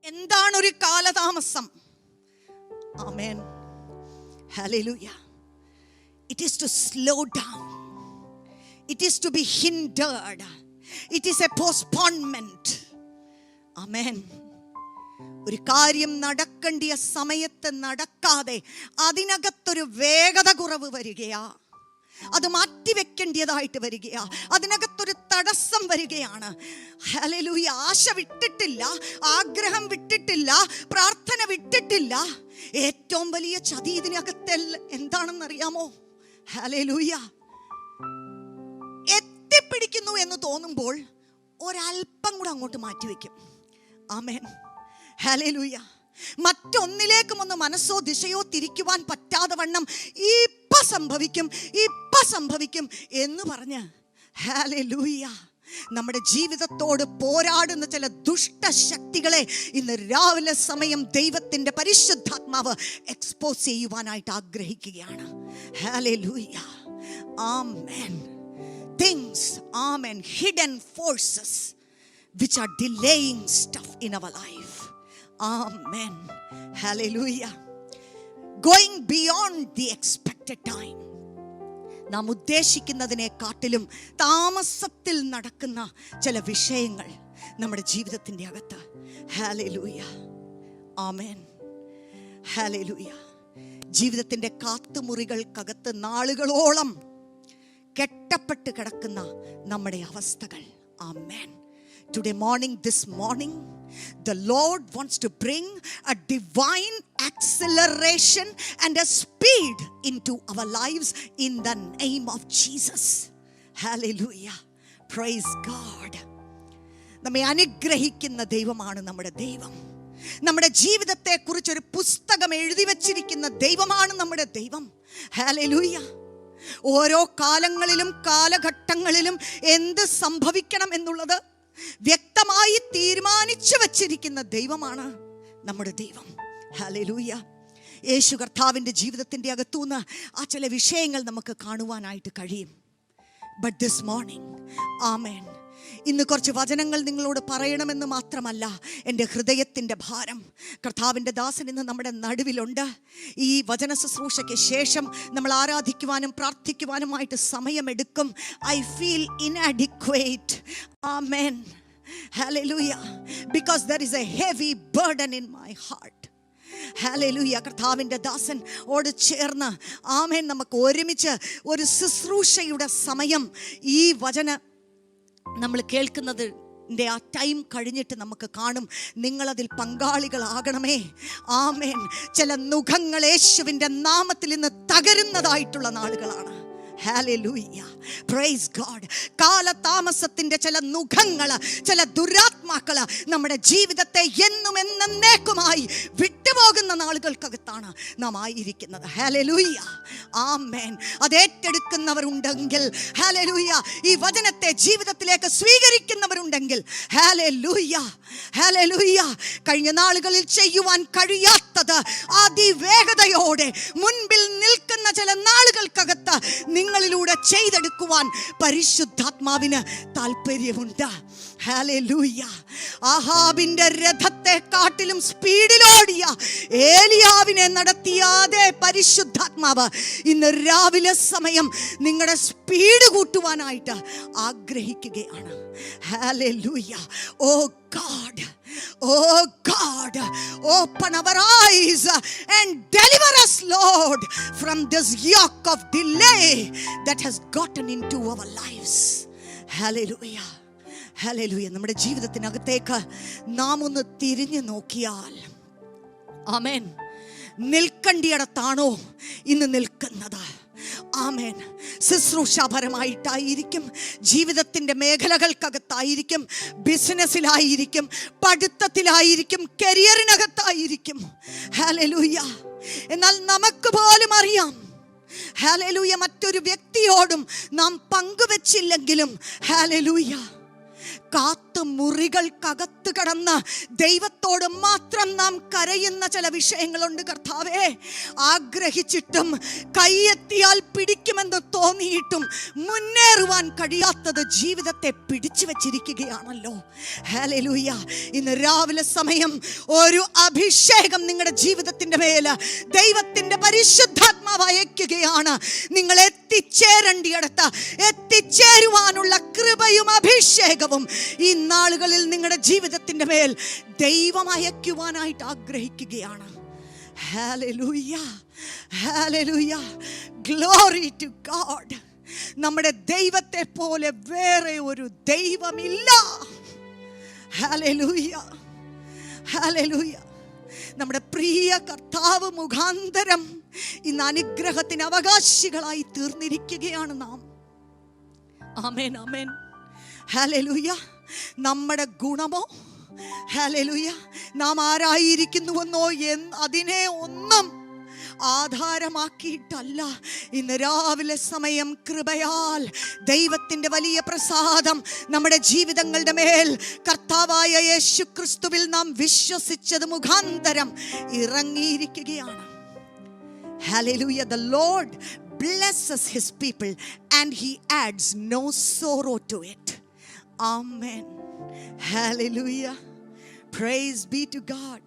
എന്താണ് ഒരു കാലതാമസം? ആമേൻ, hallelujah. It is to slow down. It is to be hindered. It is a postponement. ആമേൻ. ഒരു കാര്യം നടക്കേണ്ടിയ സമയത്ത് നടക്കാതെ അതിനകത്തൊരു വേഗത കുറവ് വരികയാ. അത് മാറ്റിവെക്കേണ്ടതായിട്ട് വരികയാ. അതിനകത്തൊരു തടസ്സം വരികയാണ്. ഹല്ലേലൂയ. ആശ വിട്ടിട്ടില്ല, ആഗ്രഹം വിട്ടിട്ടില്ല, പ്രാർത്ഥന വിട്ടിട്ടില്ല. ഏറ്റവും വലിയ ചതി ഇതിനകത്ത് എന്താണെന്നറിയാമോ? ഹല്ലേലൂയ. എത്തിപ്പിടിക്കുന്നു എന്ന് തോന്നുമ്പോൾ ഒരല്പം കൂടെ അങ്ങോട്ട് മാറ്റിവെക്കും. ആമേൻ, ഹല്ലേലൂയ. മറ്റൊന്നിലേക്കും ഒന്ന് മനസ്സോ ദിശയോ തിരിക്കുവാൻ പറ്റാതെ വണ്ണം ഇപ്പം സംഭവിക്കും എന്ന് പറഞ്ഞ് ഹല്ലേലൂയ നമ്മുടെ ജീവിതത്തോട് പോരാടുന്ന ചില ദുഷ്ടശക്തികളെ ഇന്ന് രാവിലെ സമയം ദൈവത്തിൻ്റെ പരിശുദ്ധാത്മാവ് എക്സ്പോസ് ചെയ്യുവാനായിട്ട് ആഗ്രഹിക്കുകയാണ്. Hallelujah. Amen. Things, amen, hidden forces which are delaying stuff in our life. Amen, hallelujah. Going beyond the expected time. നാം ഉദ്ദേശിക്കുന്നതിനെക്കാട്ടിലും താമസത്തിൽ നടക്കുന്ന ചില വിഷയങ്ങൾ നമ്മുടെ ജീവിതത്തിൻ്റെ അകത്ത്. ഹല്ലേലൂയ. ആമേൻ, ഹല്ലേലൂയ. ജീവിതത്തിൻ്റെ കാത്തുമുറികൾക്കകത്ത് നാളുകളോളം കെട്ടപ്പെട്ട് കിടക്കുന്ന നമ്മുടെ അവസ്ഥകൾ. ആമേൻ. Today morning, this morning, the Lord wants to bring a divine acceleration and a speed into our lives in the name of Jesus. Hallelujah. Praise God. നമ്മെ അനുഗ്രഹിക്കുന്ന ദൈവമാണ് നമ്മുടെ ദൈവം. നമ്മുടെ ജീവിതത്തെ കുറിച്ചൊരു പുസ്തകം എഴുതി വച്ചിരിക്കുന്ന ദൈവമാണ് നമ്മുടെ ദൈവം. ഹല്ലേലൂയ. ഓരോ കാലങ്ങളിലും കാലഘട്ടങ്ങളിലും എന്ത് സംഭവിക്കണം എന്നുള്ളത് വ്യക്തമായി തീരുമാനിച്ചു വച്ചിരിക്കുന്ന ദൈവമാണ് നമ്മുടെ ദൈവം. ഹല്ലേലൂയ. യേശു കർത്താവിൻ്റെ ജീവിതത്തിൻ്റെ അകത്തുനിന്ന് ആ ചില വിഷയങ്ങൾ നമുക്ക് കാണുവാനായിട്ട് കഴിയും. ബട്ട് ദിസ് മോർണിംഗ്, ആമേൻ, ഇന്ന് കുറച്ച് വചനങ്ങൾ നിങ്ങളോട് പറയണമെന്ന് മാത്രമല്ല എൻ്റെ ഹൃദയത്തിൻ്റെ ഭാരം. കർത്താവിൻ്റെ ദാസൻ ഇന്ന് നമ്മുടെ നടുവിലുണ്ട്. ഈ വചന ശുശ്രൂഷയ്ക്ക് ശേഷം നമ്മൾ ആരാധിക്കുവാനും പ്രാർത്ഥിക്കുവാനുമായിട്ട് സമയമെടുക്കും. I feel inadequate. Amen. Hallelujah. Because there is a heavy burden in my heart. Hallelujah. കർത്താവിൻ്റെ ദാസൻ ഓട് ചേർന്ന് ആമേൻ നമുക്ക് ഒരുമിച്ച് ഒരു ശുശ്രൂഷയുടെ സമയം ഈ വചന നമ്മൾ കേൾക്കുന്നതിൻ്റെ ആ ടൈം കഴിഞ്ഞിട്ട് നമുക്ക് കാണും. നിങ്ങളതിൽ പങ്കാളികളാകണമേ. ആമേൻ. ചില നുഖങ്ങൾ യേശുവിൻ്റെ നാമത്തിൽ ഇന്ന് തകരുന്നതായിട്ടുള്ള നാളുകളാണ്. ഹല്ലേലൂയ. Praise God. കാലതാമസത്തിൻ്റെ ചില നുഖങ്ങൾ, ചില ദുരാത്മാക്കൾ നമ്മുടെ ജീവിതത്തെ എന്നും എന്നേക്കുമായി വിട്ടുപോകുന്ന നാളുകൾക്കകത്താണ് നാം ആയിരിക്കുന്നത്. ഹല്ലേലൂയ. ആമേൻ. അത് ഏറ്റെടുക്കുന്നവരുണ്ടെങ്കിൽ, ഹല്ലേലൂയ, ഈ വചനത്തെ ജീവിതത്തിലേക്ക് സ്വീകരിക്കുന്നവരുണ്ടെങ്കിൽ, ഹല്ലേലൂയ, ഹല്ലേലൂയ, കഴിഞ്ഞ നാളുകളിൽ ചെയ്യുവാൻ കഴിയാത്തത് അതിവേഗതയോടെ മുൻപിൽ നിൽക്കുന്ന ചില നാളുകൾക്കകത്ത് നിങ്ങളിലൂടെ ചെയ്തെടുക്കുവാൻ പരിശുദ്ധാത്മാവിന് താല്പര്യമുണ്ട്. ഹല്ലേലൂയ. ആഹാബിന്റെ രഥത്തെ കാട്ടിലും സ്പീഡിലോടിയ ഏലിയാവിനെ നടത്തിയ അതേ പരിശുദ്ധാത്മാവ് ഇന്ന് രാവിലെ സമയം നിങ്ങളുടെ സ്പീഡ് കൂട്ടുവാനായിട്ട് ആഗ്രഹിക്കുകയാണ്. Hallelujah. Oh God, oh God, open our eyes and deliver us, Lord, from this yoke of delay that has gotten into our lives. Hallelujah. Hallelujah. നമ്മുടെ ജീവിതത്തിനകത്തേക്ക് നാം ഒന്ന് തിരിഞ്ഞു നോക്കിയാൽ, ആമേൻ, നിൽക്കേണ്ടിയിടത്താണോ ഇന്ന് നിൽക്കുന്നത്? ആമേൻ. ശുശ്രൂഷാപരമായിട്ടായിരിക്കും, ജീവിതത്തിൻ്റെ മേഖലകൾക്കകത്തായിരിക്കും, ബിസിനസ്സിലായിരിക്കും, പഠിത്തത്തിലായിരിക്കും, കരിയറിനകത്തായിരിക്കും. ഹല്ലേലൂയ. എന്നാൽ നമുക്ക് പോലും അറിയാം, ഹല്ലേലൂയ, മറ്റൊരു വ്യക്തിയോടും നാം പങ്കുവെച്ചില്ലെങ്കിലും, ഹല്ലേലൂയ, മുറികൾക്കകത്ത് കടന്ന് ദൈവത്തോട് മാത്രം നാം കരയുന്ന ചില വിഷയങ്ങളുണ്ട് കർത്താവേ. ആഗ്രഹിച്ചിട്ടും കൈയെത്തിയാൽ പിടിക്കുമെന്ന് തോന്നിയിട്ടും മുന്നേറുവാൻ കഴിയാത്തത് ജീവിതത്തെ പിടിച്ചു വച്ചിരിക്കുകയാണല്ലോ. ഹല്ലേലൂയ. ഇന്ന് രാവിലെ സമയം ഒരു അഭിഷേകം നിങ്ങളുടെ ജീവിതത്തിന്റെ മേൽ ദൈവത്തിന്റെ പരിശുദ്ധാത്മാവ് അയക്കുകയാണ്. നിങ്ങൾ എത്തിച്ചേരേണ്ടിയിടത്ത് എത്തിച്ചേരുവാനുള്ള കൃപയും അഭിഷേകവും ഈ നാളുകളിൽ നിങ്ങളുടെ ജീവിതത്തിന്റെ മേൽ ദൈവം അയക്കുവാനായിട്ട് ആഗ്രഹിക്കുകയാണ്. Hallelujah, hallelujah, glory to God. നമ്മുടെ ദൈവത്തെ പോലെ വേറെ ഒരു ദൈവമില്ല. Hallelujah, hallelujah. നമ്മുടെ പ്രിയ കർത്താവ് മുഖാന്തരം ഇന്ന് അനുഗ്രഹത്തിന് അവകാശികളായി തീർന്നിരിക്കുകയാണ് നാം. Amen, amen. ഹല്ലേലൂയ. നമ്മുടെ ഗുണമോ, ഹല്ലേലൂയ, നാം ആരായിരിക്കുന്നുവെന്നോ അതിനെ ഒന്നും ആധാരമാക്കിയിട്ടല്ല. ഇന്ന് രാവിലെ സമയം കൃപയാൽ ദൈവത്തിൻ്റെ വലിയ പ്രസാദം നമ്മുടെ ജീവിതങ്ങളുടെ മേൽ കർത്താവായ യേശു ക്രിസ്തുവിൽ നാം വിശ്വസിച്ചത് മുഖാന്തരം ഇറങ്ങിയിരിക്കുകയാണ്. Hallelujah. The Lord blesses his people and he adds no sorrow to it. Amen. Hallelujah. Praise be to God.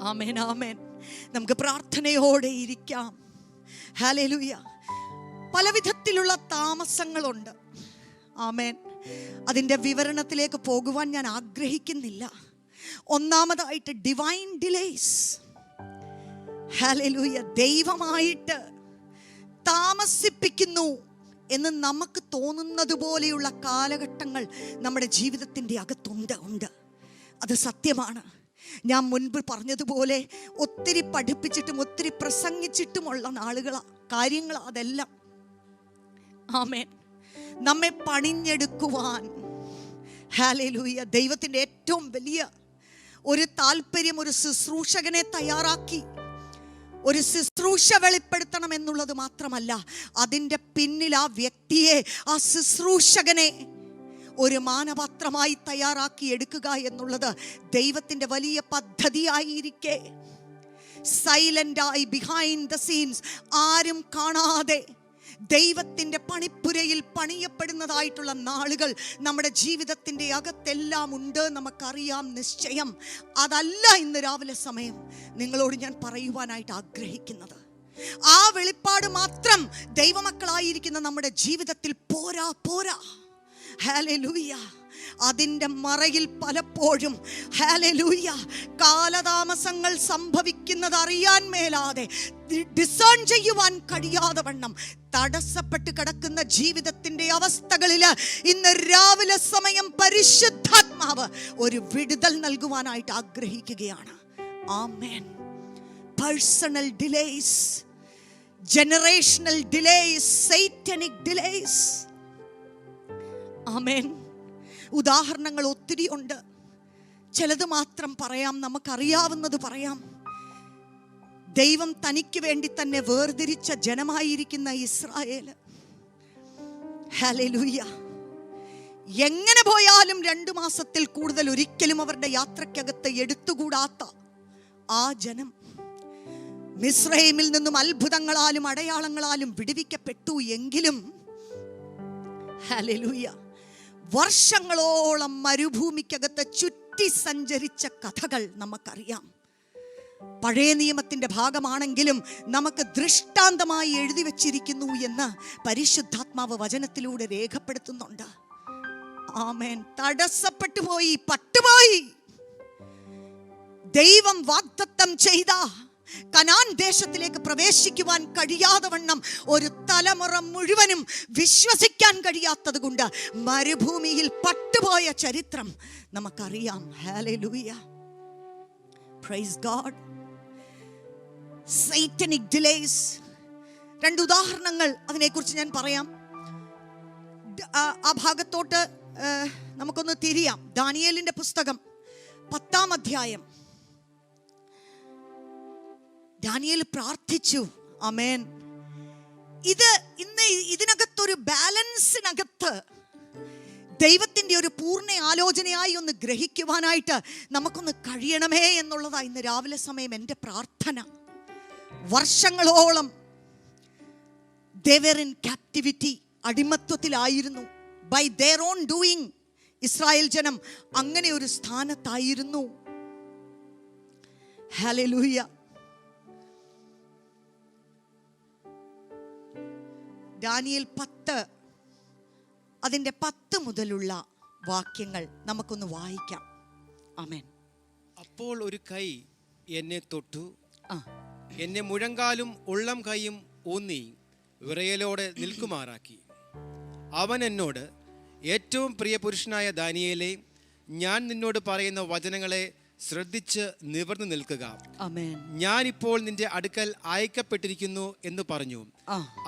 Amen, amen. നമുക്ക് പ്രാർത്ഥനയോടെ ഇരിക്കാം. ഹല്ലേലൂയ. പലവിധത്തിലുള്ള താമസങ്ങളുണ്ട്. ആമേൻ. അതിൻ്റെ വിവരണത്തിലേക്ക് പോകുവാൻ ഞാൻ ആഗ്രഹിക്കുന്നില്ല. ഒന്നാമതായിട്ട് ഡിവൈൻ ഡിലേസ്. ഹല്ലേലൂയ. ദൈവമായിട്ട് താമസിപ്പിക്കുന്നു എന്ന് നമുക്ക് തോന്നുന്നത് പോലെയുള്ള കാലഘട്ടങ്ങൾ നമ്മുടെ ജീവിതത്തിൻ്റെ അകത്തുണ്ട്. അത് സത്യമാണ്. ഞാൻ മുൻപ് പറഞ്ഞതുപോലെ ഒത്തിരി പഠിപ്പിച്ചിട്ടും ഒത്തിരി പ്രസംഗിച്ചിട്ടുമുള്ള കാര്യങ്ങൾ അതെല്ലാം. ആമേൻ. നമ്മെ പണിഞ്ഞെടുക്കുവാൻ, ഹല്ലേലൂയ, ദൈവത്തിൻ്റെ ഏറ്റവും വലിയ ഒരു താല്പര്യം ഒരു ശുശ്രൂഷകനെ തയ്യാറാക്കി ഒരു ശുശ്രൂഷ വെളിപ്പെടുത്തണം എന്നുള്ളത് മാത്രമല്ല, അതിൻ്റെ പിന്നിൽ ആ വ്യക്തിയെ, ആ ശുശ്രൂഷകനെ ഒരു മാനപാത്രമായി തയ്യാറാക്കി എടുക്കുക എന്നുള്ളത് ദൈവത്തിൻ്റെ വലിയ പദ്ധതിയായിരിക്കെ, സൈലൻ്റായി ബിഹൈൻഡ് ദ സീൻസ്, ആരും കാണാതെ ദൈവത്തിൻ്റെ പണിപ്പുരയിൽ പണിയപ്പെടുന്നതായിട്ടുള്ള നാളുകൾ നമ്മുടെ ജീവിതത്തിൻ്റെ അകത്തെല്ലാം ഉണ്ട്. നമുക്കറിയാം നിശ്ചയം. അതല്ല ഇന്ന് രാവിലെ സമയം നിങ്ങളോട് ഞാൻ പറയുവാനായിട്ട് ആഗ്രഹിക്കുന്നത്. ആ വെളിപ്പാട് മാത്രം ദൈവമക്കളായിരിക്കുന്ന നമ്മുടെ ജീവിതത്തിൽ പോരാ. ഹല്ലേലൂയ. അതിൻ്റെ മറയിൽ പലപ്പോഴും, ഹല്ലേലൂയ, കാലതാമസങ്ങൾ സംഭവിക്കുന്നത് അറിയാൻ മേലാതെ, ഡിസേൺ ചെയ്യുവാൻ കഴിയാതെ വണ്ണം തടസ്സപ്പെട്ട് കിടക്കുന്ന ജീവിതത്തിൻ്റെ അവസ്ഥകളിൽ ഇന്ന് രാവിലെ സമയം പരിശുദ്ധാത്മാവ് ഒരു വിടുതൽ നൽകുവാനായിട്ട് ആഗ്രഹിക്കുകയാണ്. Amen. Personal delays, generational delays, satanic delays. Amen. ഉദാഹരണങ്ങൾ ഒത്തിരി ഉണ്ട്. ചിലത് മാത്രം പറയാം, നമുക്കറിയാവുന്നത് പറയാം. ദൈവം തനിക്ക് വേണ്ടി തന്നെ വേർതിരിച്ച ജനമായിരിക്കുന്ന ഇസ്രായേൽ, ഹല്ലേലൂയ, എങ്ങനെ പോയാലും 2 മാസത്തിൽ കൂടുതൽ ഒരിക്കലും അവരുടെ യാത്രയ്ക്കകത്ത് എടുത്തുകൂടാത്ത ആ ജനം മിസ്രയീമിൽ നിന്നും അത്ഭുതങ്ങളാലും അടയാളങ്ങളാലും വിടുവിക്കപ്പെട്ടു എങ്കിലും, ഹല്ലേലൂയ, വർഷങ്ങളോളം മരുഭൂമിക്കകത്ത് ചുറ്റി സഞ്ചരിച്ച കഥകൾ നമുക്കറിയാം. പഴയ നിയമത്തിൻ്റെ ഭാഗമാണെങ്കിലും നമുക്ക് ദൃഷ്ടാന്തമായി എഴുതി വച്ചിരിക്കുന്നു എന്ന് പരിശുദ്ധാത്മാവ് വചനത്തിലൂടെ രേഖപ്പെടുത്തുന്നുണ്ട്. ആമേൻ. തടസ്സപ്പെട്ടു പോയി, പട്ടുപോയി. ദൈവം വാഗ്ദത്തം ചെയ്ത കനാൻ ദേശത്തിലേക്ക് പ്രവേശിക്കുവാൻ കഴിയാതെ വണ്ണം ഒരു തലമുറ മുഴുവനും വിശ്വസിക്കാൻ കഴിയാത്തത് കൊണ്ട് മരുഭൂമിയിൽ പട്ടുപോയ ചരിത്രം നമുക്കറിയാം. Hallelujah. Praise God. Satanic delays. 2 ഉദാഹരണങ്ങൾ അതിനെക്കുറിച്ച് ഞാൻ പറയാം. ആ ഭാഗത്തോട്ട് നമുക്കൊന്ന് തിരിയാം. ദാനിയേലിന്റെ പുസ്തകം 10-ാം അധ്യായം. ദാനിയേൽ പ്രാർത്ഥിച്ചു. ആമേൻ. ഇന്ന് ഇതിനകത്തൊരു ബാലൻസിനകത്ത് ദൈവത്തിൻ്റെ ഒരു പൂർണ്ണ ആലോചനയായി ഒന്ന് ഗ്രഹിക്കുവാനായിട്ട് നമുക്കൊന്ന് കഴിയണമേ എന്നുള്ളതാണ് ഇന്ന് രാവിലെ സമയം എൻ്റെ പ്രാർത്ഥന. വർഷങ്ങളോളം they were in captivity, അടിമത്വത്തിലായിരുന്നു. By their own doing Israel ജനം അങ്ങനെ ഒരു സ്ഥാനത്തായിരുന്നു. ഹല്ലേലൂയ. ദാനിയേൽ 10 അതിൻ്റെ 10 മുതലുള്ള വാക്യങ്ങൾ നമുക്കൊന്ന് വായിക്കാം. ആമേൻ. അപ്പോൾ ഒരു കൈ എന്നെ തൊട്ടു, എന്നെ മുഴങ്കാലും ഉള്ളം കൈയും ഊന്നി വിറയലോടെ നിൽക്കുമാറാക്കി. അവൻ എന്നോട്, ഏറ്റവും പ്രിയ പുരുഷനായ ദാനിയേലേ, ഞാൻ നിന്നോട് പറയുന്ന വചനങ്ങളെ ശ്രദ്ധിച്ച് നിവർന്നു നിൽക്കുക. ഞാൻ ഇപ്പോൾ നിന്റെ അടുക്കൽ അയക്കപ്പെട്ടിരിക്കുന്നു എന്ന് പറഞ്ഞു.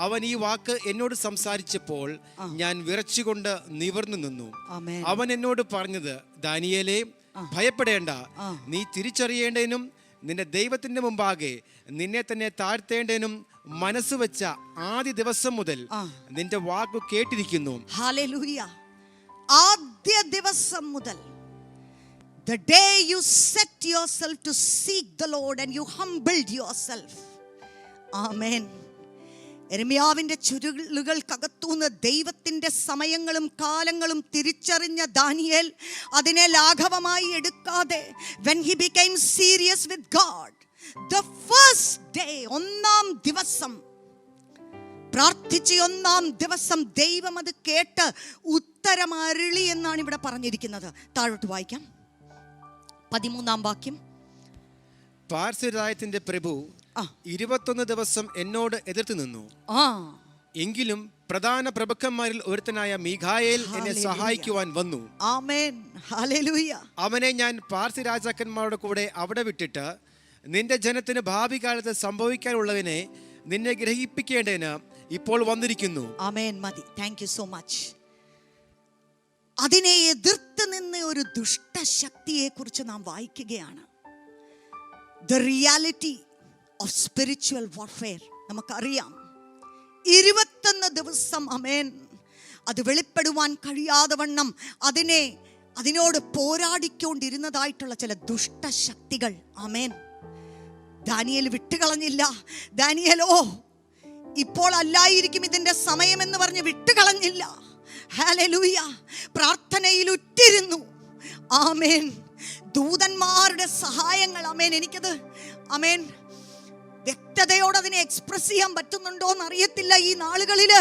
അവൻ ഈ വാക്ക് എന്നോട് സംസാരിച്ചപ്പോൾ ഞാൻ വിറച്ചുകൊണ്ട് നിവർന്നു നിന്നു. അവൻ എന്നോട് പറഞ്ഞത്, ദാനിയേലേ, ഭയപ്പെടേണ്ട. നീ തിരിച്ചറിയേണ്ടതിനും നിന്റെ ദൈവത്തിന്റെ മുമ്പാകെ നിന്നെ തന്നെ താഴ്ത്തേണ്ടതിനും മനസ്സ് വെച്ച ആദ്യ ദിവസം മുതൽ നിന്റെ വാക്കു കേട്ടിരിക്കുന്നു. ഹല്ലേലൂയ. ആദ്യ ദിവസം മുതൽ, the day you set yourself to seek the Lord and you humbled yourself. Amen. യെരമ്യാവിന്റെ ചുരുളുകൾക്കകത്തുനിന്ന് ദൈവത്തിന്റെ സമയങ്ങളും കാലങ്ങളും തിരിച്ചറിഞ്ഞ ദാനിയേൽ അതിനെ ലാഘവമായി എടുക്കാതെ, when he became serious with God, the first day, ഒന്നാം ദിവസം പ്രാർത്ഥിച്ച ഒന്നാം ദിവസം ദൈവം അത് കേട്ട് ഉത്തരമരുളി എന്നാണ് ഇവിടെ പറഞ്ഞിരിക്കുന്നത്. താഴോട്ട് വായിക്കാം. 13-ാം വാക്യം. പാർസ്യ രാജ്യത്തിന്റെ പ്രഭു 21 ദിവസം എന്നോട് എതിർത്ത് നിന്നു. എങ്കിലും പ്രധാന പ്രഭുക്കന്മാരിൽ ഒരുത്തനായ മീഖായേൽ എന്നെ സഹായിക്കുവാൻ വന്നു. ആമേൻ. ഹല്ലേലൂയ. അവനെ ഞാൻ പാർസ്യ രാജാക്കന്മാരുടെ കൂടെ അവിടെ വിട്ടിട്ട് നിന്റെ ജനത്തിന് ഭാവി കാലത്ത് സംഭവിക്കാനുള്ളതിനെ നിന്നെ ഗ്രഹിപ്പിക്കേണ്ടതിന് ഇപ്പോൾ വന്നിരിക്കുന്നു. ആമേൻ. മതി. Thank you so much. അതിനെ എതിർത്ത് നിന്ന് ഒരു ദുഷ്ടശക്തിയെ കുറിച്ച് നാം വായിക്കുകയാണ്. The reality of spiritual warfare നമുക്കറിയാം. 21 ദിവസം, ആമേൻ, അത് വെളിപ്പെടുവാൻ കഴിയാതെ വണ്ണം അതിനോട് പോരാടിക്കൊണ്ടിരുന്നതായിട്ടുള്ള ചില ദുഷ്ടശക്തികൾ. ആമേൻ. ദാനിയേൽ വിട്ടുകളഞ്ഞില്ല. ദാനിയേലോ, ഇപ്പോൾ അല്ലായിരിക്കും ഇതിന്റെ സമയമെന്ന് പറഞ്ഞ് വിട്ടുകളഞ്ഞില്ല. ഹല്ലേലൂയ. പ്രാർത്ഥനയിൽ ഉറ്റിരുന്നു. ആമേൻ. ദൂതന്മാരുടെ സഹായങ്ങൾ. ആമേൻ. എനിക്കത്, ആമേൻ, വ്യക്തതയോടെ അതിനെ എക്സ്പ്രസ് ചെയ്യാൻ പറ്റുന്നുണ്ടോ എന്ന് അറിയത്തില്ല ഈ നാളുകളില്.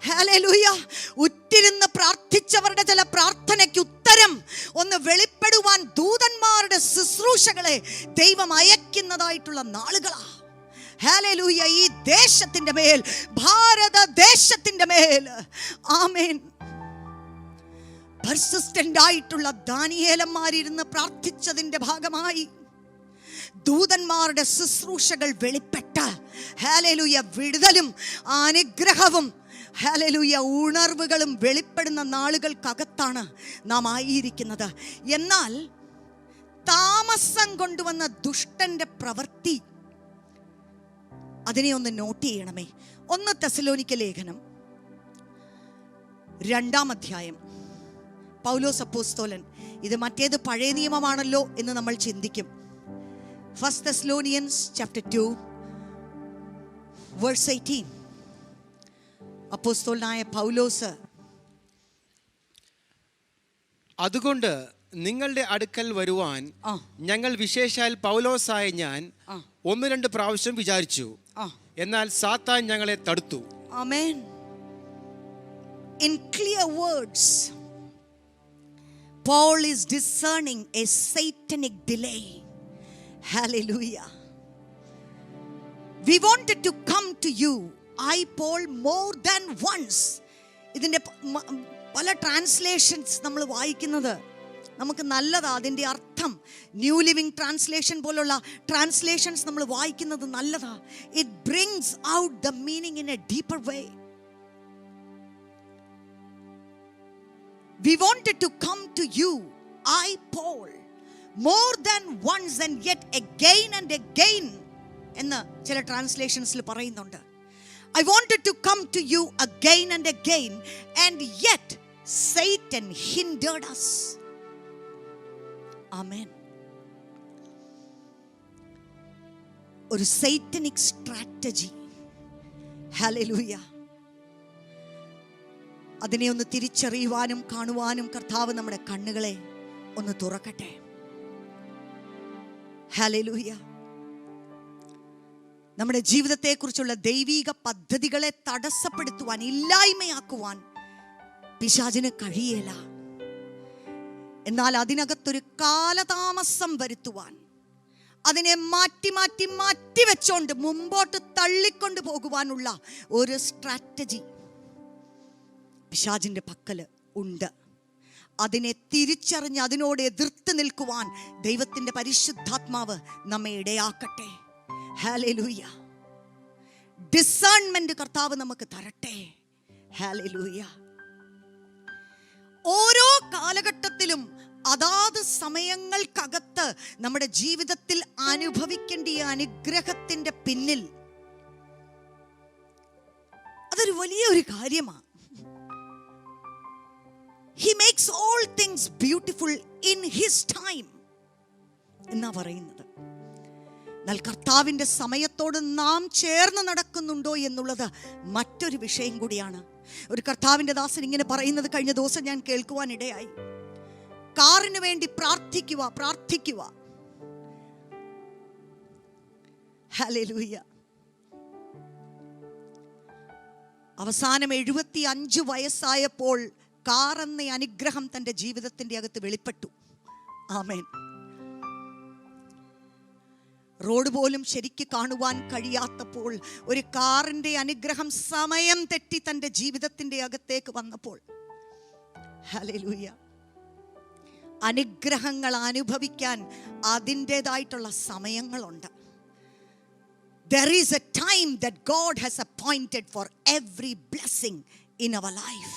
ഹല്ലേലൂയ. ഉറ്റിരുന്ന് പ്രാർത്ഥിച്ചവരുടെ ചില പ്രാർത്ഥനയ്ക്ക് ഉത്തരം ഒന്ന് വെളിപ്പെടുവാൻ ദൂതന്മാരുടെ ശുശ്രൂഷകളെ ദൈവം അയക്കുന്നതായിട്ടുള്ള നാളുകളാ. ഹല്ലേലൂയ. ഈ ദേശത്തിന്റെ മേൽ, ഭാരത ദേശത്തിന്റെ മേൽ, ആമേൻ, പെർസിസ്റ്റന്റ് ആയിട്ടുള്ള ദാനിയേലന്മാരിരുന്ന് പ്രാർത്ഥിച്ചതിന്റെ ഭാഗമായി ദൂതന്മാരുടെ ശുശ്രൂഷകൾ വെളിപ്പെട്ട്, ഹല്ലേലൂയ, വിടുതലും അനുഗ്രഹവും, ഹല്ലേലൂയ, ഉണർവുകളും വെളിപ്പെടുന്ന നാളുകൾക്കകത്താണ് നാം ആയിരിക്കുന്നത്. എന്നാൽ താമസം കൊണ്ടുവന്ന ദുഷ്ടന്റെ പ്രവൃത്തി, അതിനെ ഒന്ന് നോട്ട് ചെയ്യണമേ. 1 തെസ്സലോനിക്ക ലേഖനം 2-ാം അധ്യായം. പൗലോസ് അപ്പോസ്തലൻ, ഇത് മറ്റേത് പഴയ നിയമമാണല്ലോ എന്ന് നമ്മൾ ചിന്തിക്കും. 1 Thessalonians chapter 2 verse 18. അപ്പോസ്തലനായ പൗലോസ്, അതുകൊണ്ട് നിങ്ങളുടെ അടുക്കൽ വരുവാൻ ഞങ്ങൾ വിശേഷാൽ പൗലോസായ ഞാൻ 1-2 പ്രാവശ്യം വിചാരിച്ചു, എന്നാൽ സാത്താൻ ഞങ്ങളെ തടുത്തു. ആമേൻ. In clear words, Paul is discerning a satanic delay. Hallelujah. We wanted to come to you, I Paul, more than once. ഇതിന്റെ പല ട്രാൻസ്ലേഷൻസ് നമ്മൾ വായിക്കുന്നത് നമുക്ക് നല്ലതാ. അതിൻ്റെ അർത്ഥം ന്യൂ ലിവിങ് ട്രാൻസ്ലേഷൻ പോലുള്ള ട്രാൻസ്ലേഷൻസ് നമ്മൾ വായിക്കുന്നത് നല്ലതാ. It brings out the meaning in A deeper way. We wanted to come to you, I Paul, more than once and yet again and again എന്ന് ചില ട്രാൻസ്ലേഷൻസിൽ പറയുന്നുണ്ട്. I wanted to come to you again and again and yet Satan hindered us. Amen. ഒരു Satanic strategy. Hallelujah. അതിനെ ഒന്ന് തിരിച്ചറിയുവാനും കാണുവാനും കർത്താവ് നമ്മുടെ കണ്ണുകളെ ഒന്ന് തുറക്കട്ടെ. ഹല്ലേലൂയ. നമ്മുടെ ജീവിതത്തെക്കുറിച്ചുള്ള ദൈവിക പദ്ധതികളെ തടസ്സപ്പെടുത്തുവാൻ, ഇല്ലായ്മയാക്കുവാൻ പിശാചിന് കഴിയേല. എന്നാൽ അതിനകത്തൊരു കാലതാമസം വരുത്തുവാൻ, അതിനെ മാറ്റി വെച്ചോണ്ട് മുമ്പോട്ട് തള്ളിക്കൊണ്ട് പോകുവാനുള്ള ഒരു സ്ട്രാറ്റജി പിശാചിന്റെ പക്കല് ഉണ്ട്. അതിനെ തിരിച്ചറിഞ്ഞ് അതിനോട് എതിർത്ത് നിൽക്കുവാൻ ദൈവത്തിന്റെ പരിശുദ്ധാത്മാവ് നമ്മെ ഇടയാക്കട്ടെ. ഹല്ലേലൂയ. ഡിസേൺമെന്റ് കർത്താവ് നമുക്ക് തരട്ടെ. ഹല്ലേലൂയ. ഓരോ കാലഘട്ടത്തിലും അതാത് സമയങ്ങൾക്കകത്ത് നമ്മുടെ ജീവിതത്തിൽ അനുഭവിക്കേണ്ട ഈ അനുഗ്രഹത്തിന്റെ പിന്നിൽ അതൊരു വലിയൊരു കാര്യമാണ്. He makes all things beautiful in his time എന്നാ പറയുന്നത്. എന്നാൽ കർത്താവിന്റെ സമയത്തോട് നാം ചേർന്ന് നടക്കുന്നുണ്ടോ എന്നുള്ളത് മറ്റൊരു വിഷയം കൂടിയാണ്. ഒരു കർത്താവിന്റെ ദാസൻ ഇങ്ങനെ പറയുന്നത് കഴിഞ്ഞ ദിവസം ഞാൻ കേൾക്കുവാനിടയായി. കാറിന് വേണ്ടി പ്രാർത്ഥിക്കുക. ഹല്ലേലൂയ. അവസാനം 75 വയസ്സായപ്പോൾ കാർ എന്ന അനുഗ്രഹം തൻ്റെ ജീവിതത്തിൻ്റെ അകത്ത് വെളിപ്പെട്ടു. ആമേൻ. റോഡ് പോലും ശരിക്ക് കാണുവാൻ കഴിയാത്തപ്പോൾ ഒരു കാറിൻ്റെ അനുഗ്രഹം സമയം തെറ്റി തൻ്റെ ജീവിതത്തിൻ്റെ അകത്തേക്ക് വന്നപ്പോൾ, ഹല്ലേലൂയ, അനുഗ്രഹങ്ങൾ അനുഭവിക്കാൻ അതിൻ്റെതായിട്ടുള്ള സമയങ്ങളുണ്ട്. There is a time that God has appointed for every blessing in our life.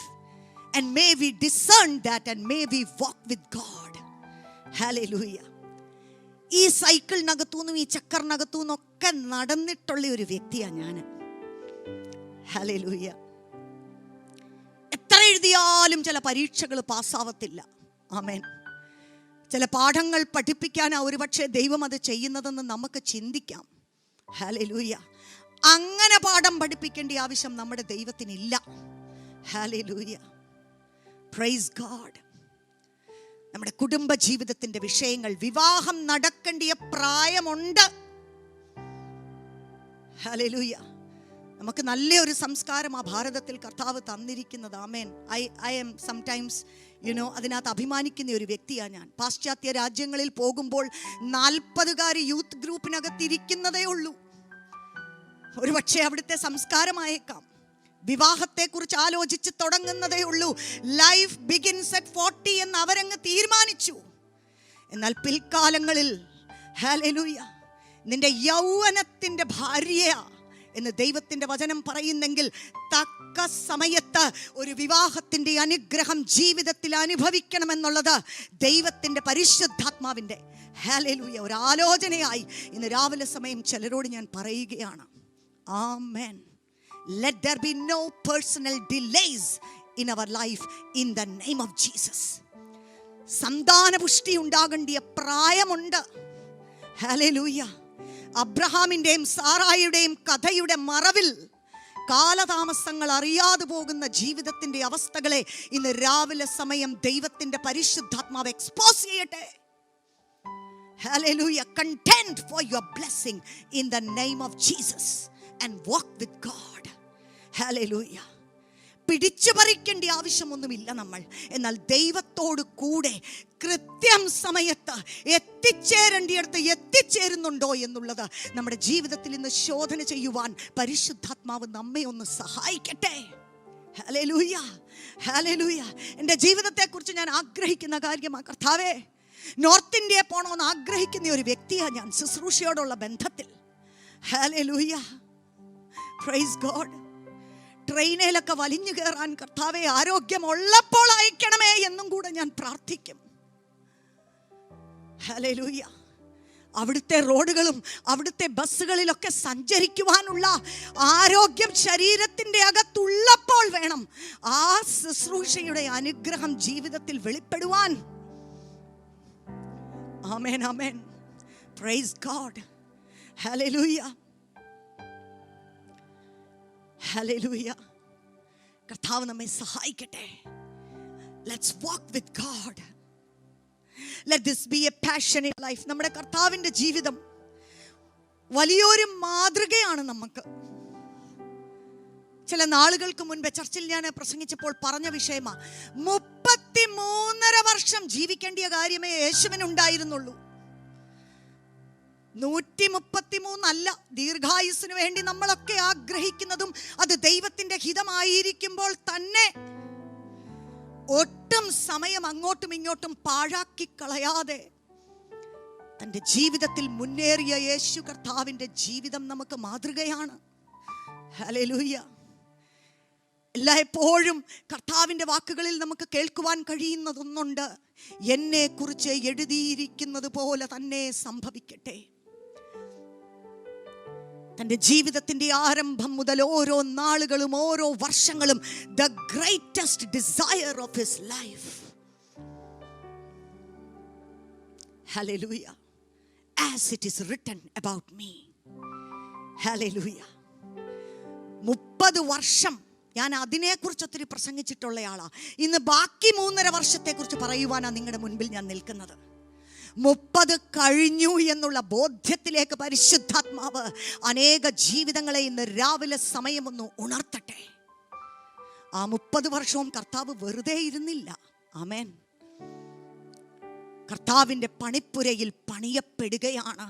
And may we discern that and may we walk with God. Hallelujah. ഈ സൈക്കിളിനകത്തുനിന്നും ഈ ചക്കറിനകത്തുനിന്നൊക്കെ നടന്നിട്ടുള്ള ഒരു വ്യക്തിയാണ് ഞാൻ. ഹല്ലേലൂയ. എത്ര എഴുതിയാലും ചില പരീക്ഷകൾ പാസ്സാവത്തില്ല. ആമേൻ. ചില പാഠങ്ങൾ പഠിപ്പിക്കാനാ ഒരുപക്ഷെ ദൈവം അത് ചെയ്യുന്നതെന്ന് നമുക്ക് ചിന്തിക്കാം. ഹല്ലേലൂയ. അങ്ങനെ പാഠം പഠിപ്പിക്കേണ്ട ആവശ്യം നമ്മുടെ ദൈവത്തിനില്ല. ഹല്ലേലൂയ. Praise God. നമ്മുടെ കുടുംബ ജീവിതത്തിന്റെ വിഷയങ്ങൾ, വിവാഹം നടക്കേണ്ടിയ പ്രായമുണ്ട്. ഹല്ലേലൂയ. നമുക്ക് നല്ലൊരു സംസ്കാരം ആ ഭാരതത്തിൽ കർത്താവ് തന്നിരിക്കുന്നത്. ആമേൻ. ഐ എം സംടൈംസ് അതിനകത്ത് അഭിമാനിക്കുന്ന ഒരു വ്യക്തിയാണ് ഞാൻ. പാശ്ചാത്യ രാജ്യങ്ങളിൽ പോകുമ്പോൾ 40 യൂത്ത് ഗ്രൂപ്പിനകത്തിരിക്കുന്നതേ ഉള്ളൂ. ഒരുപക്ഷെ അവിടുത്തെ സംസ്കാരമായേക്കാം. വിവാഹത്തെക്കുറിച്ച് ആലോചിച്ച് തുടങ്ങുന്നതേ ഉള്ളൂ. ലൈഫ് ബിഗിൻസ് അറ്റ് 40 എന്ന് അവരങ്ങ് തീരുമാനിച്ചു. എന്നാൽ പിൽക്കാലങ്ങളിൽ ഹല്ലേലൂയ, നിന്റെ യൗവനത്തിന്റെ ഭാര്യ എന്ന് ദൈവത്തിന്റെ വചനം പറയുന്നെങ്കിൽ തക്ക സമയത്ത് ഒരു വിവാഹത്തിന്റെ അനുഗ്രഹം ജീവിതത്തിൽ അനുഭവിക്കണമെന്നുള്ളത് ദൈവത്തിന്റെ പരിശുദ്ധാത്മാവിന്റെ ഹല്ലേലൂയ ഒരു ആലോചനയായി ഇന്ന് രാവിലെ സമയം ചിലരോട് ഞാൻ പറയുകയാണ്. ആമേൻ. Let there be no personal delays in our life in the name of Jesus. സന്താനപുഷ്ടി ഉണ്ടാകേണ്ടിയ പ്രായമുണ്ട്. ഹല്ലേലൂയ. അബ്രഹാമിൻ്റെയും സാറായിയുടെയും കഥയുടെ മറവിൽ കാലതാമസങ്ങൾ അറിയാതെ പോകുന്ന ജീവിതത്തിൻ്റെ അവസ്ഥകളെ ഇന്ന് രാവിലെ സമയം ദൈവത്തിൻ്റെ പരിശുദ്ധാത്മാവ് എക്സ്പോസ് ചെയ്യട്ടെ. Hallelujah. Contend for your blessing in the name of Jesus and walk with God. Hallelujah. പിടിച്ചു പറിക്കേണ്ട ആവശ്യമൊന്നുമില്ല നമ്മൾ. എന്നാൽ ദൈവത്തോട് കൂടെ കൃത്യം സമയത്ത് എത്തിച്ചേരേണ്ടിടത്ത് എത്തിച്ചേരുന്നുണ്ടോ എന്നുള്ളത് നമ്മുടെ ജീവിതത്തിൽ ഇന്ന് ശോധന ചെയ്യുവാൻ പരിശുദ്ധാത്മാവ് നമ്മെ ഒന്ന് സഹായിക്കട്ടെ. ഹല്ലേലൂയ. ഹല്ലേലൂയ. എൻ്റെ ജീവിതത്തെക്കുറിച്ച് ഞാൻ ആഗ്രഹിക്കുന്ന കാര്യമാണ്, കർത്താവേ, നോർത്ത് ഇന്ത്യ പോകണമെന്ന് ആഗ്രഹിക്കുന്ന ഒരു വ്യക്തിയാണ് ഞാൻ ശുശ്രൂഷയോടുള്ള ബന്ധത്തിൽ. ഹല്ലേലൂയ. Praise God. ട്രെയിനിലൊക്കെ വലിഞ്ഞു കയറാൻ കർത്താവെ ആരോഗ്യമുള്ളപ്പോൾ അയക്കണമേ എന്നും കൂടെ ഞാൻ പ്രാർത്ഥിക്കും. ഹല്ലേലൂയ. അവിടുത്തെ റോഡുകളും അവിടുത്തെ ബസ്സുകളിലൊക്കെ സഞ്ചരിക്കുവാനുള്ള ആരോഗ്യം ശരീരത്തിൻ്റെ അകത്തുള്ളപ്പോൾ വേണം ആ ശുശ്രൂഷയുടെ അനുഗ്രഹം ജീവിതത്തിൽ വെളിപ്പെടുവാൻ. Amen, amen. Praise God. Hallelujah, hallelujah. കർത്താവ് നമ്മെ സഹായിക്കട്ടെ. Let's walk with God. Let this be a passionate life. നമ്മുടെ കർത്താവിൻ്റെ ജീവിതം വലിയൊരു മാതൃകയാണ് നമുക്ക്. ചില നാളുകൾക്ക് മുൻപ് ചർച്ചിൽ ഞാൻ പ്രസംഗിച്ചപ്പോൾ പറഞ്ഞ വിഷയമാണ്, 33.5 വർഷം ജീവിക്കേണ്ട കാര്യമേ യേശുവിനുണ്ടായിരുന്നുള്ളൂ. 133 അല്ല. ദീർഘായുസ്സിന് വേണ്ടി നമ്മളൊക്കെ ആഗ്രഹിക്കുന്നതും അത് ദൈവത്തിൻ്റെ ഹിതമായിരിക്കുമ്പോൾ തന്നെ ഒട്ടും സമയം അങ്ങോട്ടും ഇങ്ങോട്ടും പാഴാക്കി കളയാതെ തൻ്റെ ജീവിതത്തിൽ മുന്നേറിയ യേശു കർത്താവിൻ്റെ ജീവിതം നമുക്ക് മാതൃകയാണ്. ഹല്ലേലൂയ. എല്ലായ്പ്പോഴും കർത്താവിൻ്റെ വാക്കുകളിൽ നമുക്ക് കേൾക്കുവാൻ കഴിയുന്നതൊന്നുണ്ട്, എന്നെ കുറിച്ച് എഴുതിയിരിക്കുന്നത് പോലെ തന്നെ സംഭവിക്കട്ടെ. തൻ്റെ ജീവിതത്തിൻ്റെ ആരംഭം മുതൽ ഓരോ നാളുകളും ഓരോ വർഷങ്ങളും the greatest desire of his life. Hallelujah. As it is written about me. Hallelujah. 30 വർഷം ഞാൻ അതിനെക്കുറിച്ച് ഒത്തിരി പ്രസംഗിച്ചിട്ടുള്ളയാളാ. ഇന്ന് ബാക്കി 3.5 വർഷത്തെക്കുറിച്ച് പറയുവാനാണ് നിങ്ങളുടെ മുൻപിൽ ഞാൻ നിൽക്കുന്നത്. 30 കഴിഞ്ഞു എന്നുള്ള ബോധ്യത്തിലേക്ക് പരിശുദ്ധാത്മാവ് അനേക ജീവിതങ്ങളെ ഇന്ന് രാവിലെ സമയമൊന്ന് ഉണർത്തട്ടെ. ആ 30 വർഷവും കർത്താവ് വെറുതെ ഇരുന്നില്ല. ആമേൻ. കർത്താവിൻ്റെ പണിപ്പുരയിൽ പണിയപ്പെടുകയാണ്.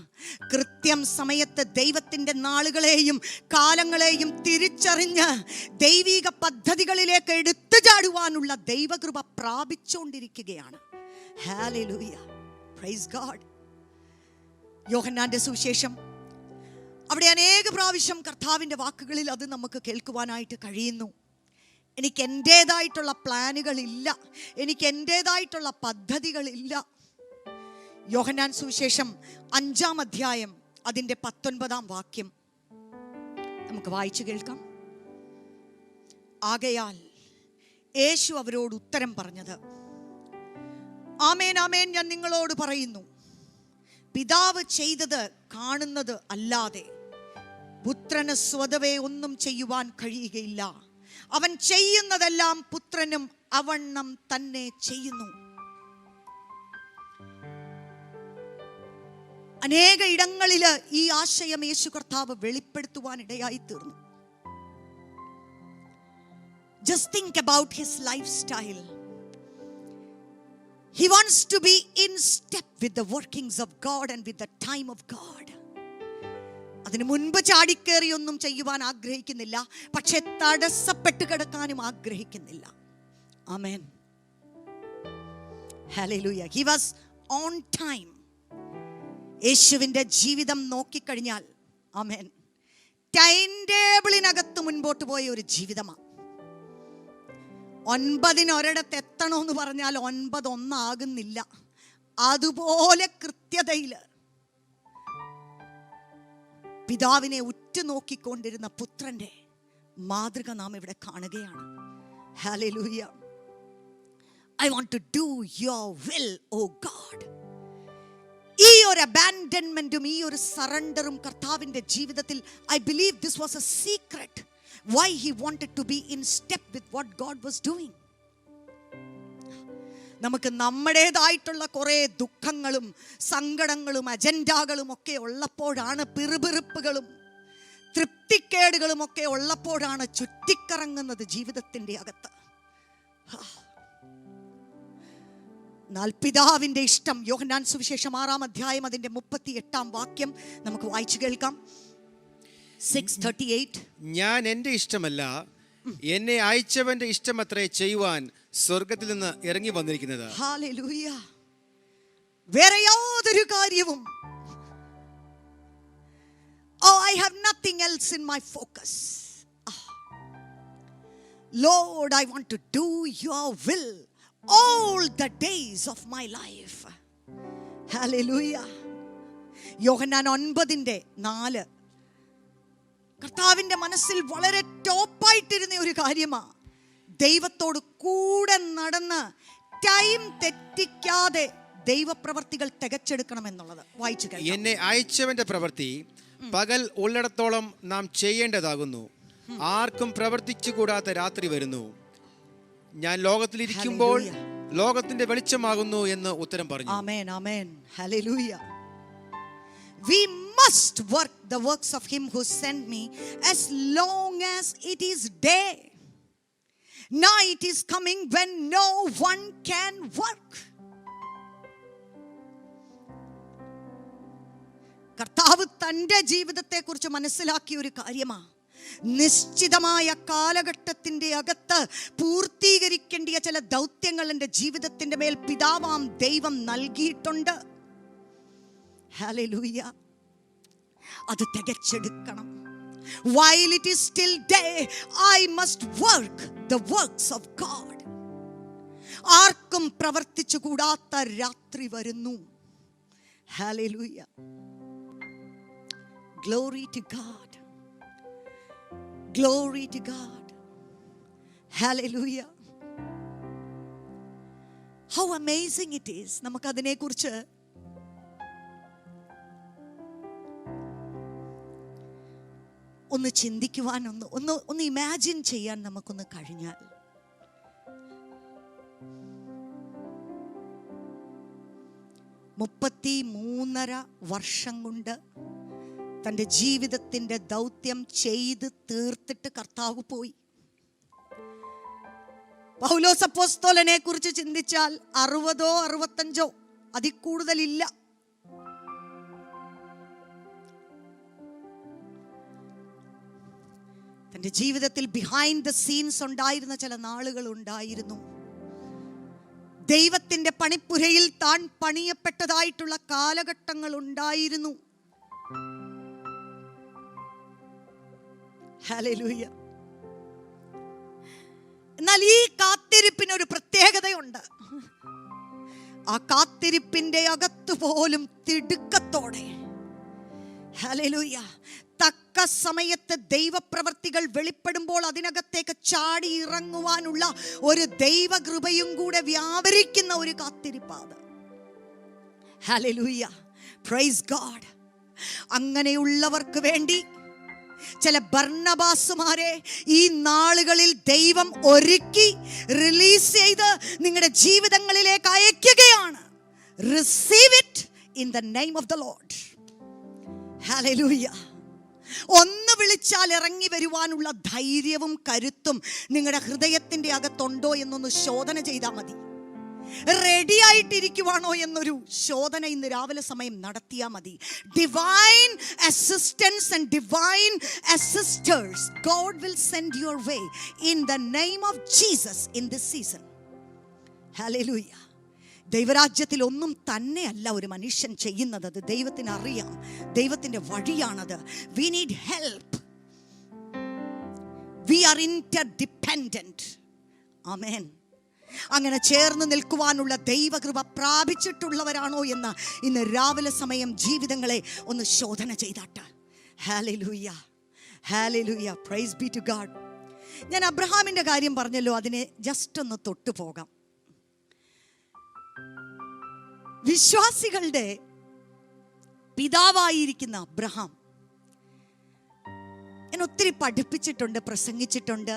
കൃത്യം സമയത്ത് ദൈവത്തിൻ്റെ നാളുകളെയും കാലങ്ങളെയും തിരിച്ചറിഞ്ഞ് ദൈവിക പദ്ധതികളിലേക്ക് എടുത്തു ചാടുവാനുള്ള ദൈവകൃപ പ്രാപിച്ചുകൊണ്ടിരിക്കുകയാണ്. ഹല്ലേലൂയ. Praise God. യോഹന്നാന്റെ സുവിശേഷം, അവിടെ അനേക പ്രാവശ്യം കർത്താവിൻ്റെ വാക്കുകളിൽ അത് നമുക്ക് കേൾക്കുവാനായിട്ട് കഴിയുന്നു. എനിക്ക് എൻ്റേതായിട്ടുള്ള പ്ലാനുകളില്ല, എനിക്ക് എൻ്റേതായിട്ടുള്ള പദ്ധതികളില്ല. യോഹന്നാൻ സുവിശേഷം 5-ാം അധ്യായം അതിൻ്റെ 19-ാം വാക്യം നമുക്ക് വായിച്ചു കേൾക്കാം. ആകയാൽ യേശു അവരോട് ഉത്തരം പറഞ്ഞത്, ആമേൻ, ആമേൻ, ഞാൻ നിങ്ങളോട് പറയുന്നു, പിതാവ് ചെയ്തത് കാണുന്നത് അല്ലാതെ പുത്രന് സ്വതവേ ഒന്നും ചെയ്യുവാൻ കഴിയുകയില്ല. അവൻ ചെയ്യുന്നതെല്ലാം പുത്രനും അവണ്ണം തന്നെ ചെയ്യുന്നു. അനേക ഇടങ്ങളിൽ ഈ ആശയം യേശു കർത്താവ് വെളിപ്പെടുത്തുവാൻ ഇടയായി തീർന്നു. Just think about his lifestyle. He wants to be in step with the workings of God and with the time of God. അതിനു മുൻപ് ചാടിക്കേറിയൊന്നും ചെയ്യുവാൻ ആഗ്രഹിക്കുന്നില്ല, പക്ഷെ തടസ്സപ്പെട്ട് കിടക്കാനും ആഗ്രഹിക്കുന്നില്ല. ആമേൻ. Hallelujah. He was on time. യേശുവിൻ്റെ ജീവിതം നോക്കിക്കഴിഞ്ഞാൽ, ആമേൻ, ടൈം ടേബിളിനകത്ത് മുൻപോട്ട് പോയ ഒരു ജീവിതമാണ്. 9 ഒരിടത്ത് എത്തണമെന്ന് പറഞ്ഞാൽ 9 ഒന്നാകുന്നില്ല. അതുപോലെ കൃത്യതയിൽ പിതാവിനെ ഉറ്റുനോക്കിക്കൊണ്ടിരുന്ന പുത്രന്റെ മാതൃക നാം ഇവിടെ കാണുകയാണ്. Hallelujah. I want to do your will, oh God. ഈ ഒരു അബാൻഡൻമെന്റും ഈ ഒരു സറണ്ടറും കർത്താവിൻ്റെ ജീവിതത്തിൽ, I believe this was a secret why he wanted to be in step with what God was doing. നമുക്ക് നമ്മുടേതായിട്ടുള്ള കുറേ ദുഃഖങ്ങളും സങ്കടങ്ങളും അജണ്ടകളും ഒക്കെ ഉള്ളപ്പോഴാണ്, പിറുപിറുപ്പുകളും തൃപ്തിക്കേടുകളും ഒക്കെ ഉള്ളപ്പോഴാണ് ചുറ്റിക്കറങ്ങുന്നത് ജീവിതത്തിൻ്റെ അകത്ത്. എന്നാൽ പിതാവിൻ്റെ ഇഷ്ടം, യോഹന്നാൻ സുവിശേഷം 6-ാം അധ്യായം അതിൻ്റെ 38-ാം വാക്യം നമുക്ക് വായിച്ചു കേൾക്കാം. 6:38. ഞാൻ എൻ്റെ ഇഷ്ടമല്ല, എന്നെ അയച്ചവന്റെ ഇഷ്ടമത്രേ ചെയ്യുവാൻ സ്വർഗത്തിൽ നിന്ന് ഇറങ്ങി വന്നിരിക്കുന്നത്. ഹല്ലേലൂയ. വേറെ യാതൊരു കാര്യവും, I have nothing else in my focus. Lord, I want to do your will all the days of my life. Hallelujah. യോഹന്നാൻ 9:4. കർത്താവിൻ്റെ മനസ്സിൽ വളരെ ടോപ്പായിട്ടിരുന്ന ഒരു കാര്യമാണ്. ദൈവത്തോട് കൂടെ നടന്ന് ടൈം തെറ്റിക്കാതെ ദൈവപ്രവർത്തികൾ തികച്ചെടുക്കണം എന്നുള്ളത്. വായിച്ചു കേൾക്കാം. എന്നെ അയച്ചവന്റെ പ്രവൃത്തി പകൽ ഉള്ളിടത്തോളം നാം ചെയ്യേണ്ടതാകുന്നു. ആർക്കും പ്രവർത്തിച്ചു കൂടാത്ത രാത്രി വരുന്നു. ഞാൻ ലോകത്തിലിരിക്കുമ്പോൾ ലോകത്തിന്റെ വെളിച്ചമാകുന്നു എന്ന് ഉത്തരം പറഞ്ഞു. ആമേൻ, amen, hallelujah. We must work the works of him who sent me as long as it is day. Night is coming when no one can work. കർത്താവ് തൻ്റെ ജീവിതത്തെക്കുറിച്ച് മനസ്സിലാക്കിയ ഒരു കാര്യമാണ്. നിശ്ചിതമായ കാലഘട്ടത്തിൻ്റെ അകത്ത് പൂർത്തീകരിക്കേണ്ടിയ ചില ദൗത്യങ്ങൾ എൻ്റെ ജീവിതത്തിൻ്റെ മേൽ പിതാവാം ദൈവം നൽകിയിട്ടുണ്ട്. ഹല്ലേലൂയ. അത് തികച്ചെടുക്കണം. While it is still day, I must work the works of God. ആർക്കും പ്രവർത്തിച്ചു കൂടാത്ത രാത്രി വരുന്നു. Hallelujah. Glory to God. Glory to God. Hallelujah. How amazing it is. നമുക്ക് അതിനെക്കുറിച്ച് ഒന്ന് ചിന്തിക്കുവാൻ, ഒന്ന് ഇമാജിൻ ചെയ്യാൻ നമുക്കൊന്ന് കഴിഞ്ഞാൽ, 33.5 വർഷം കൊണ്ട് തൻ്റെ ജീവിതത്തിൻ്റെ ദൗത്യം ചെയ്ത് തീർത്തിട്ട് കർത്താവ് പോയി. പൗലോസ് അപ്പോസ്തലനെ കുറിച്ച് ചിന്തിച്ചാൽ 60 65 അതിൽ കൂടുതലില്ല. തൻ്റെ ജീവിതത്തിൽ ബിഹൈൻഡ് ദ സീൻസ് ഉണ്ടായിരുന്ന ചില നാളുകൾ ഉണ്ടായിരുന്നു. ദൈവത്തിൻ്റെ പണിപ്പുരയിൽ താൻ പണിയപ്പെട്ടതായിട്ടുള്ള കാലഘട്ടങ്ങൾ ഉണ്ടായിരുന്നു. ഹല്ലേലൂയ. എന്നാൽ ഈ കാത്തിരിപ്പിനൊരു പ്രത്യേകതയുണ്ട്. ആ കാത്തിരിപ്പിന്റെ അകത്ത് പോലും തിടുക്കത്തോടെ, ഹല്ലേലൂയ, തക്ക സമയത്ത് ദൈവപ്രവർത്തികൾ വെളിപ്പെടുമ്പോൾ അതിനകത്തേക്ക് ചാടി ഇറങ്ങുവാനുള്ള ഒരു ദൈവകൃപയും കൂടെ വ്യാപരിക്കുന്ന ഒരു കാത്തിരിപ്പാണ്. Hallelujah, praise God. അങ്ങനെയുള്ളവർക്ക് വേണ്ടി ചില ബർന്നബാസുമാരെ ഈ നാളുകളിൽ ദൈവം ഒരുക്കി റിലീസ് ചെയ്ത് നിങ്ങളുടെ ജീവിതങ്ങളിലേക്ക് അയക്കുകയാണ്. Receive it in the name of the Lord. Hallelujah. ഒന്ന് വിളിച്ചാൽ ഇറങ്ങി വരുവാനുള്ള ധൈര്യവും കരുത്തും നിങ്ങളുടെ ഹൃദയത്തിൻ്റെ അകത്തുണ്ടോ എന്നൊന്ന് ശോധന ചെയ്താൽ മതി. റെഡി ആയിട്ടിരിക്കുവാണോ എന്നൊരു ശോധന ഇന്ന് രാവിലെ സമയം നടത്തിയാൽ മതി. Divine assistance and divine assisters God will send your way in the name of Jesus in this season. Hallelujah. ദൈവരാജ്യത്തിൽ ഒന്നും തന്നെയല്ല ഒരു മനുഷ്യൻ ചെയ്യുന്നത്. അത് ദൈവത്തിന് അറിയാം. ദൈവത്തിൻ്റെ വഴിയാണത്. We need help. We are interdependent. Amen. അങ്ങനെ ചേർന്ന് നിൽക്കുവാനുള്ള ദൈവകൃപ പ്രാപിച്ചിട്ടുള്ളവരാണോ എന്ന് ഇന്ന് രാവിലെ സമയം ജീവിതങ്ങളെ ഒന്ന് ശോധന ചെയ്താട്ട്. Hallelujah, hallelujah, praise be to God. ഞാൻ അബ്രഹാമിൻ്റെ കാര്യം പറഞ്ഞല്ലോ, അതിനെ ജസ്റ്റ് ഒന്ന് തൊട്ടുപോകാം. വിശ്വാസികളുടെ പിതാവായിരിക്കുന്ന അബ്രഹാം ഞാൻ ഒത്തിരി പഠിപ്പിച്ചിട്ടുണ്ട്, പ്രസംഗിച്ചിട്ടുണ്ട്.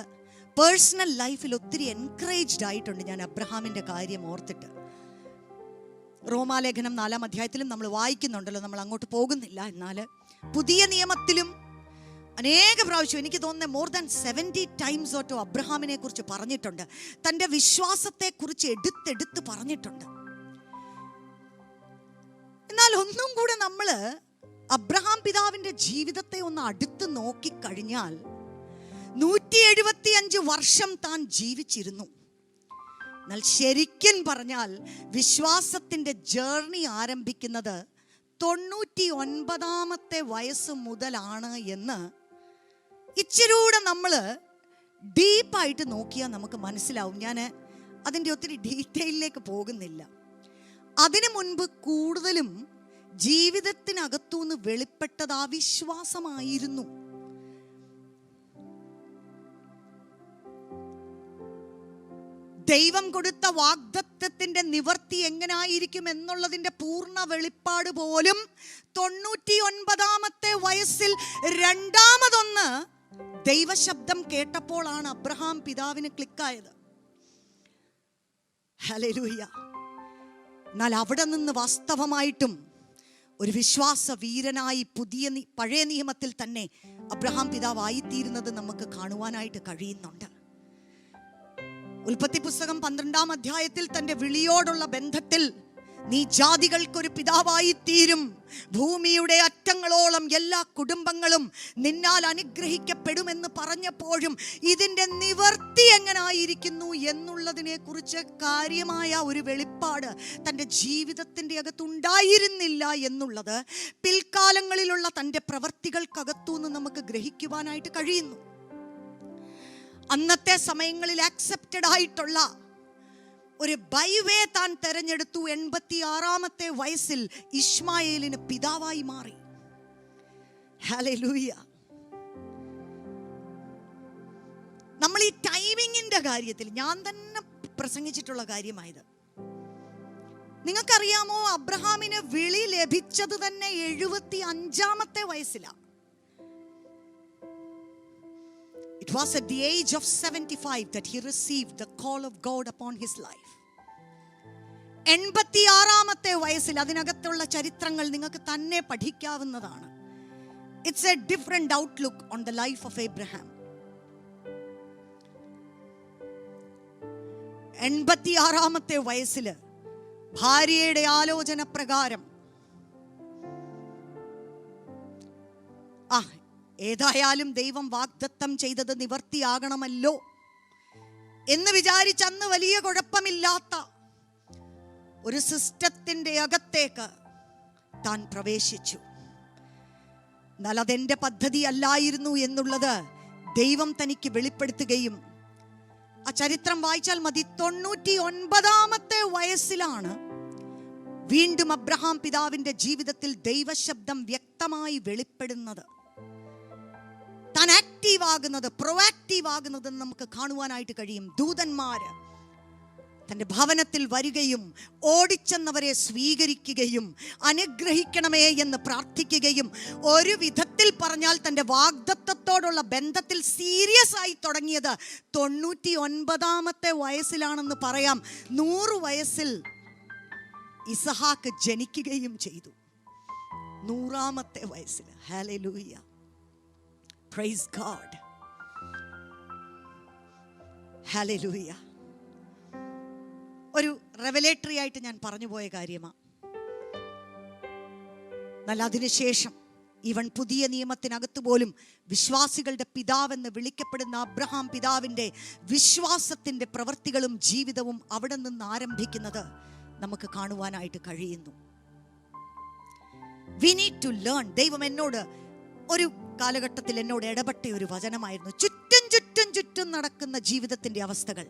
പേഴ്സണൽ ലൈഫിൽ ഒത്തിരി എൻകറേജ്ഡ് ആയിട്ടുണ്ട് ഞാൻ അബ്രഹാമിൻ്റെ കാര്യം ഓർത്തിട്ട്. റോമാലേഖനം 4-ാം അധ്യായത്തിലും നമ്മൾ വായിക്കുന്നുണ്ടല്ലോ, നമ്മൾ അങ്ങോട്ട് പോകുന്നില്ല. എന്നാൽ പുതിയ നിയമത്തിലും അനേക പ്രാവശ്യം, എനിക്ക് തോന്നുന്നത് മോർ ദാൻ 70 ടൈംസ് ഓട്ടോ അബ്രഹാമിനെ കുറിച്ച് പറഞ്ഞിട്ടുണ്ട്. തൻ്റെ വിശ്വാസത്തെക്കുറിച്ച് എടുത്തെടുത്ത് പറഞ്ഞിട്ടുണ്ട്. എന്നാൽ ഒന്നും കൂടെ നമ്മൾ അബ്രഹാം പിതാവിൻ്റെ ജീവിതത്തെ ഒന്ന് അടുത്ത് നോക്കിക്കഴിഞ്ഞാൽ 175 വർഷം താൻ ജീവിച്ചിരുന്നു. എന്നാൽ ശരിക്കും പറഞ്ഞാൽ വിശ്വാസത്തിൻ്റെ ജേർണി ആരംഭിക്കുന്നത് 99-ാമത്തെ വയസ്സ് മുതലാണ് എന്ന് ഇച്ചിരൂടെ നമ്മൾ ഡീപ്പായിട്ട് നോക്കിയാൽ നമുക്ക് മനസ്സിലാവും. ഞാൻ അതിൻ്റെ ഒത്തിരി ഡീറ്റെയിലേക്ക് പോകുന്നില്ല. അതിനു മുൻപ് കൂടുതലും ജീവിതത്തിനകത്തുനിന്ന് വെളിപ്പെട്ടത് ആ വിശ്വാസമായിരുന്നു. ദൈവം കൊടുത്ത വാഗ്ദത്തത്തിന്റെ നിവർത്തി എങ്ങനായിരിക്കും എന്നുള്ളതിന്റെ പൂർണ്ണ വെളിപ്പാട് പോലും 99-ാമത്തെ വയസ്സിൽ രണ്ടാമതൊന്ന് ദൈവശബ്ദം കേട്ടപ്പോഴാണ് അബ്രഹാം പിതാവിന് ക്ലിക്കായത്. ഹല്ലേലൂയ. എന്നാൽ അവിടെ നിന്ന് വാസ്തവമായിട്ടും ഒരു വിശ്വാസ വീരനായി പഴയ നിയമത്തിൽ തന്നെ അബ്രഹാം പിതാവായിത്തീരുന്നത് നമുക്ക് കാണുവാനായിട്ട് കഴിയുന്നുണ്ട്. ഉൽപ്പത്തി പുസ്തകം 12-ാം അധ്യായത്തിൽ തന്റെ വിളിയോടുള്ള ബന്ധത്തിൽ നീ ജാതികൾക്കൊരു പിതാവായി തീരും, ഭൂമിയുടെ അറ്റങ്ങളോളം എല്ലാ കുടുംബങ്ങളും നിന്നാൽ അനുഗ്രഹിക്കപ്പെടുമെന്ന് പറഞ്ഞപ്പോഴും ഇതിൻ്റെ നിവർത്തി എങ്ങനായിരിക്കുന്നു എന്നുള്ളതിനെ കുറിച്ച് കാര്യമായ ഒരു വെളിപ്പാട് തൻ്റെ ജീവിതത്തിൻ്റെ അകത്തുണ്ടായിരുന്നില്ല എന്നുള്ളത് പിൽക്കാലങ്ങളിലുള്ള തൻ്റെ പ്രവർത്തികൾക്കകത്തുനിന്ന് നമുക്ക് ഗ്രഹിക്കുവാനായിട്ട് കഴിയുന്നു. അന്നത്തെ സമയങ്ങളിൽ ആക്സെപ്റ്റഡ് ആയിട്ടുള്ള ഒരു ബൈവേ താൻ തെരഞ്ഞെടുത്തു. 86-ാമത്തെ വയസ്സിൽ ഇശ്മായേലിന് പിതാവായി മാറി. ഹല്ലേലൂയ. നമ്മൾ ഈ ടൈമിങ്ങിന്റെ കാര്യത്തിൽ ഞാൻ തന്നെ പ്രസംഗിച്ചിട്ടുള്ള കാര്യമായത്. നിങ്ങൾക്കറിയാമോ, അബ്രഹാമിന് വിളി ലഭിച്ചത് തന്നെ 75-ാമത്തെ വയസ്സിലാണ്. It was at the age of 75 that he received the call of God upon his life. 86-ാമത്തെ വയസ്സിൽ അതിനകത്തുള്ള ചരിത്രങ്ങൾ നിങ്ങൾക്ക് തന്നെ പഠിക്കാവുന്നതാണ്. It's a different outlook on the life of Abraham. 86-ാമത്തെ വയസ്സിൽ ഭാര്യയുടെ ആലോചന പ്രകാരം ഏതായാലും ദൈവം വാഗ്ദത്തം ചെയ്തത് നിവർത്തിയാകണമല്ലോ എന്ന് വിചാരിച്ച് അന്ന് വലിയ കുഴപ്പമില്ലാത്ത ഒരു സിസ്റ്റത്തിന്റെ അകത്തേക്ക് താൻ പ്രവേശിച്ചു. എന്നാൽ അതെന്റെ പദ്ധതി അല്ലായിരുന്നു എന്നുള്ളത് ദൈവം തനിക്ക് വെളിപ്പെടുത്തുകയും ആ ചരിത്രം വായിച്ചാൽ മതി. 99-ാമത്തെ വയസ്സിലാണ് വീണ്ടും അബ്രഹാം പിതാവിന്റെ ജീവിതത്തിൽ ദൈവശബ്ദം വ്യക്തമായി വെളിപ്പെടുന്നത്. താൻ ആക്റ്റീവ് ആകുന്നത്, പ്രൊആക്റ്റീവ് ആകുന്നത് നമുക്ക് കാണുവാനായിട്ട് കഴിയും. ദൂതന്മാര് തൻ്റെ ഭവനത്തിൽ വരികയും ഓടിച്ചെന്നവരെ സ്വീകരിക്കുകയും അനുഗ്രഹിക്കണമേ എന്ന് പ്രാർത്ഥിക്കുകയും ഒരു വിധത്തിൽ പറഞ്ഞാൽ തൻ്റെ വാഗ്ദത്തത്തോടുള്ള ബന്ധത്തിൽ സീരിയസ് ആയി തുടങ്ങിയത് 99-ാമത്തെ വയസ്സിലാണെന്ന് പറയാം. 100 വയസ്സിൽ ഇസഹാക്ക് ജനിക്കുകയും ചെയ്തു. 100-ാമത്തെ വയസ്സിൽ. ഹല്ലേലൂയ. Praise God. Hallelujah. ഒരു റെവലേറ്ററി ആയിട്ട് ഞാൻ പറഞ്ഞു പോയ കാര്യമാണ്. എന്നാൽ അതിനുശേഷം ഇവൻ പുതിയ നിയമത്തിനകത്ത് പോലും വിശ്വാസികളുടെ പിതാവെന്ന് വിളിക്കപ്പെടുന്ന അബ്രഹാം പിതാവിൻ്റെ വിശ്വാസത്തിൻ്റെ പ്രവൃത്തികളും ജീവിതവും അവിടെ നിന്ന് ആരംഭിക്കുന്നത് നമുക്ക് കാണുവാനായിട്ട് കഴിയുന്നു. We need to learn. ദൈവം എന്നോട് ഒരു കാലഘട്ടത്തിൽ എന്നോട് ഇടപെട്ട ഒരു വചനമായിരുന്നു, ചുറ്റും ചുറ്റും ചുറ്റും നടക്കുന്ന ജീവിതത്തിന്റെ അവസ്ഥകൾ.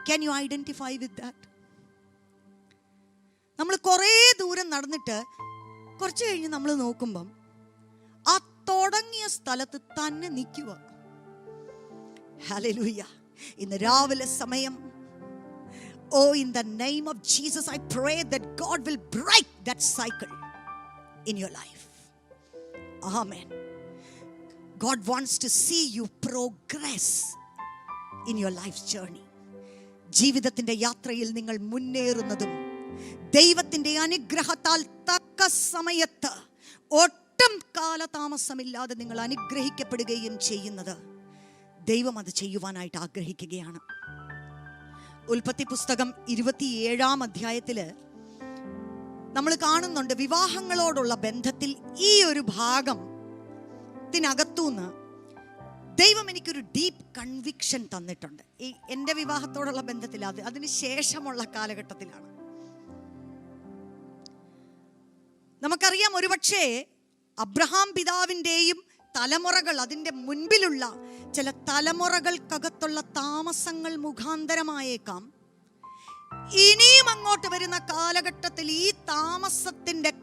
Can you identify with that? നമ്മൾ കുറേ ദൂരം നടന്നിട്ട് കുറച്ച് കഴിഞ്ഞ് നമ്മൾ നോക്കുമ്പം ആ തുടങ്ങിയ സ്ഥലത്ത് തന്നെ നിൽക്കുക. ഹല്ലേലൂയ. ഇന്ന് രാവിലെ സമയം, in the name of Jesus, I pray that God will break that cycle in your life. Amen. God wants to see you progress in your life's journey. ജീവിതത്തിന്റെ യാത്രയിൽ നിങ്ങൾ മുന്നേറുന്നതും ദൈവത്തിന്റെ അനുഗ്രഹത്താൽ തക്ക സമയത്ത് ഒട്ടും കാലതാമസമില്ലാതെ നിങ്ങൾ അനുഗ്രഹിക്കപ്പെടുകയും ചെയ്യുന്നത് ദൈവം അത് ചെയ്യുവാനായിട്ട് ആഗ്രഹിക്കുകയാണ്. ഉൽപ്പത്തി പുസ്തകം 27-ാം അധ്യായത്തിൽ നമ്മൾ കാണുന്നുണ്ട്, വിവാഹങ്ങളോടുള്ള ബന്ധത്തിൽ ഈ ഒരു ഭാഗത്തിനകത്തുനിന്ന് ദൈവം എനിക്കൊരു ഡീപ്പ് കൺവിക്ഷൻ തന്നിട്ടുണ്ട്. ഈ എൻ്റെ വിവാഹത്തോടുള്ള ബന്ധത്തിൽ അതിന് ശേഷമുള്ള കാലഘട്ടത്തിലാണ്. നമുക്കറിയാം, ഒരുപക്ഷേ അബ്രഹാം പിതാവിൻ്റെയും തലമുറകൾ, അതിൻ്റെ മുൻപിലുള്ള ചില തലമുറകൾക്കകത്തുള്ള താമസങ്ങൾ മുഖാന്തരമായേക്കാം ഇനിയും അങ്ങോട്ട് വരുന്ന കാലഘട്ടത്തിൽ ഈ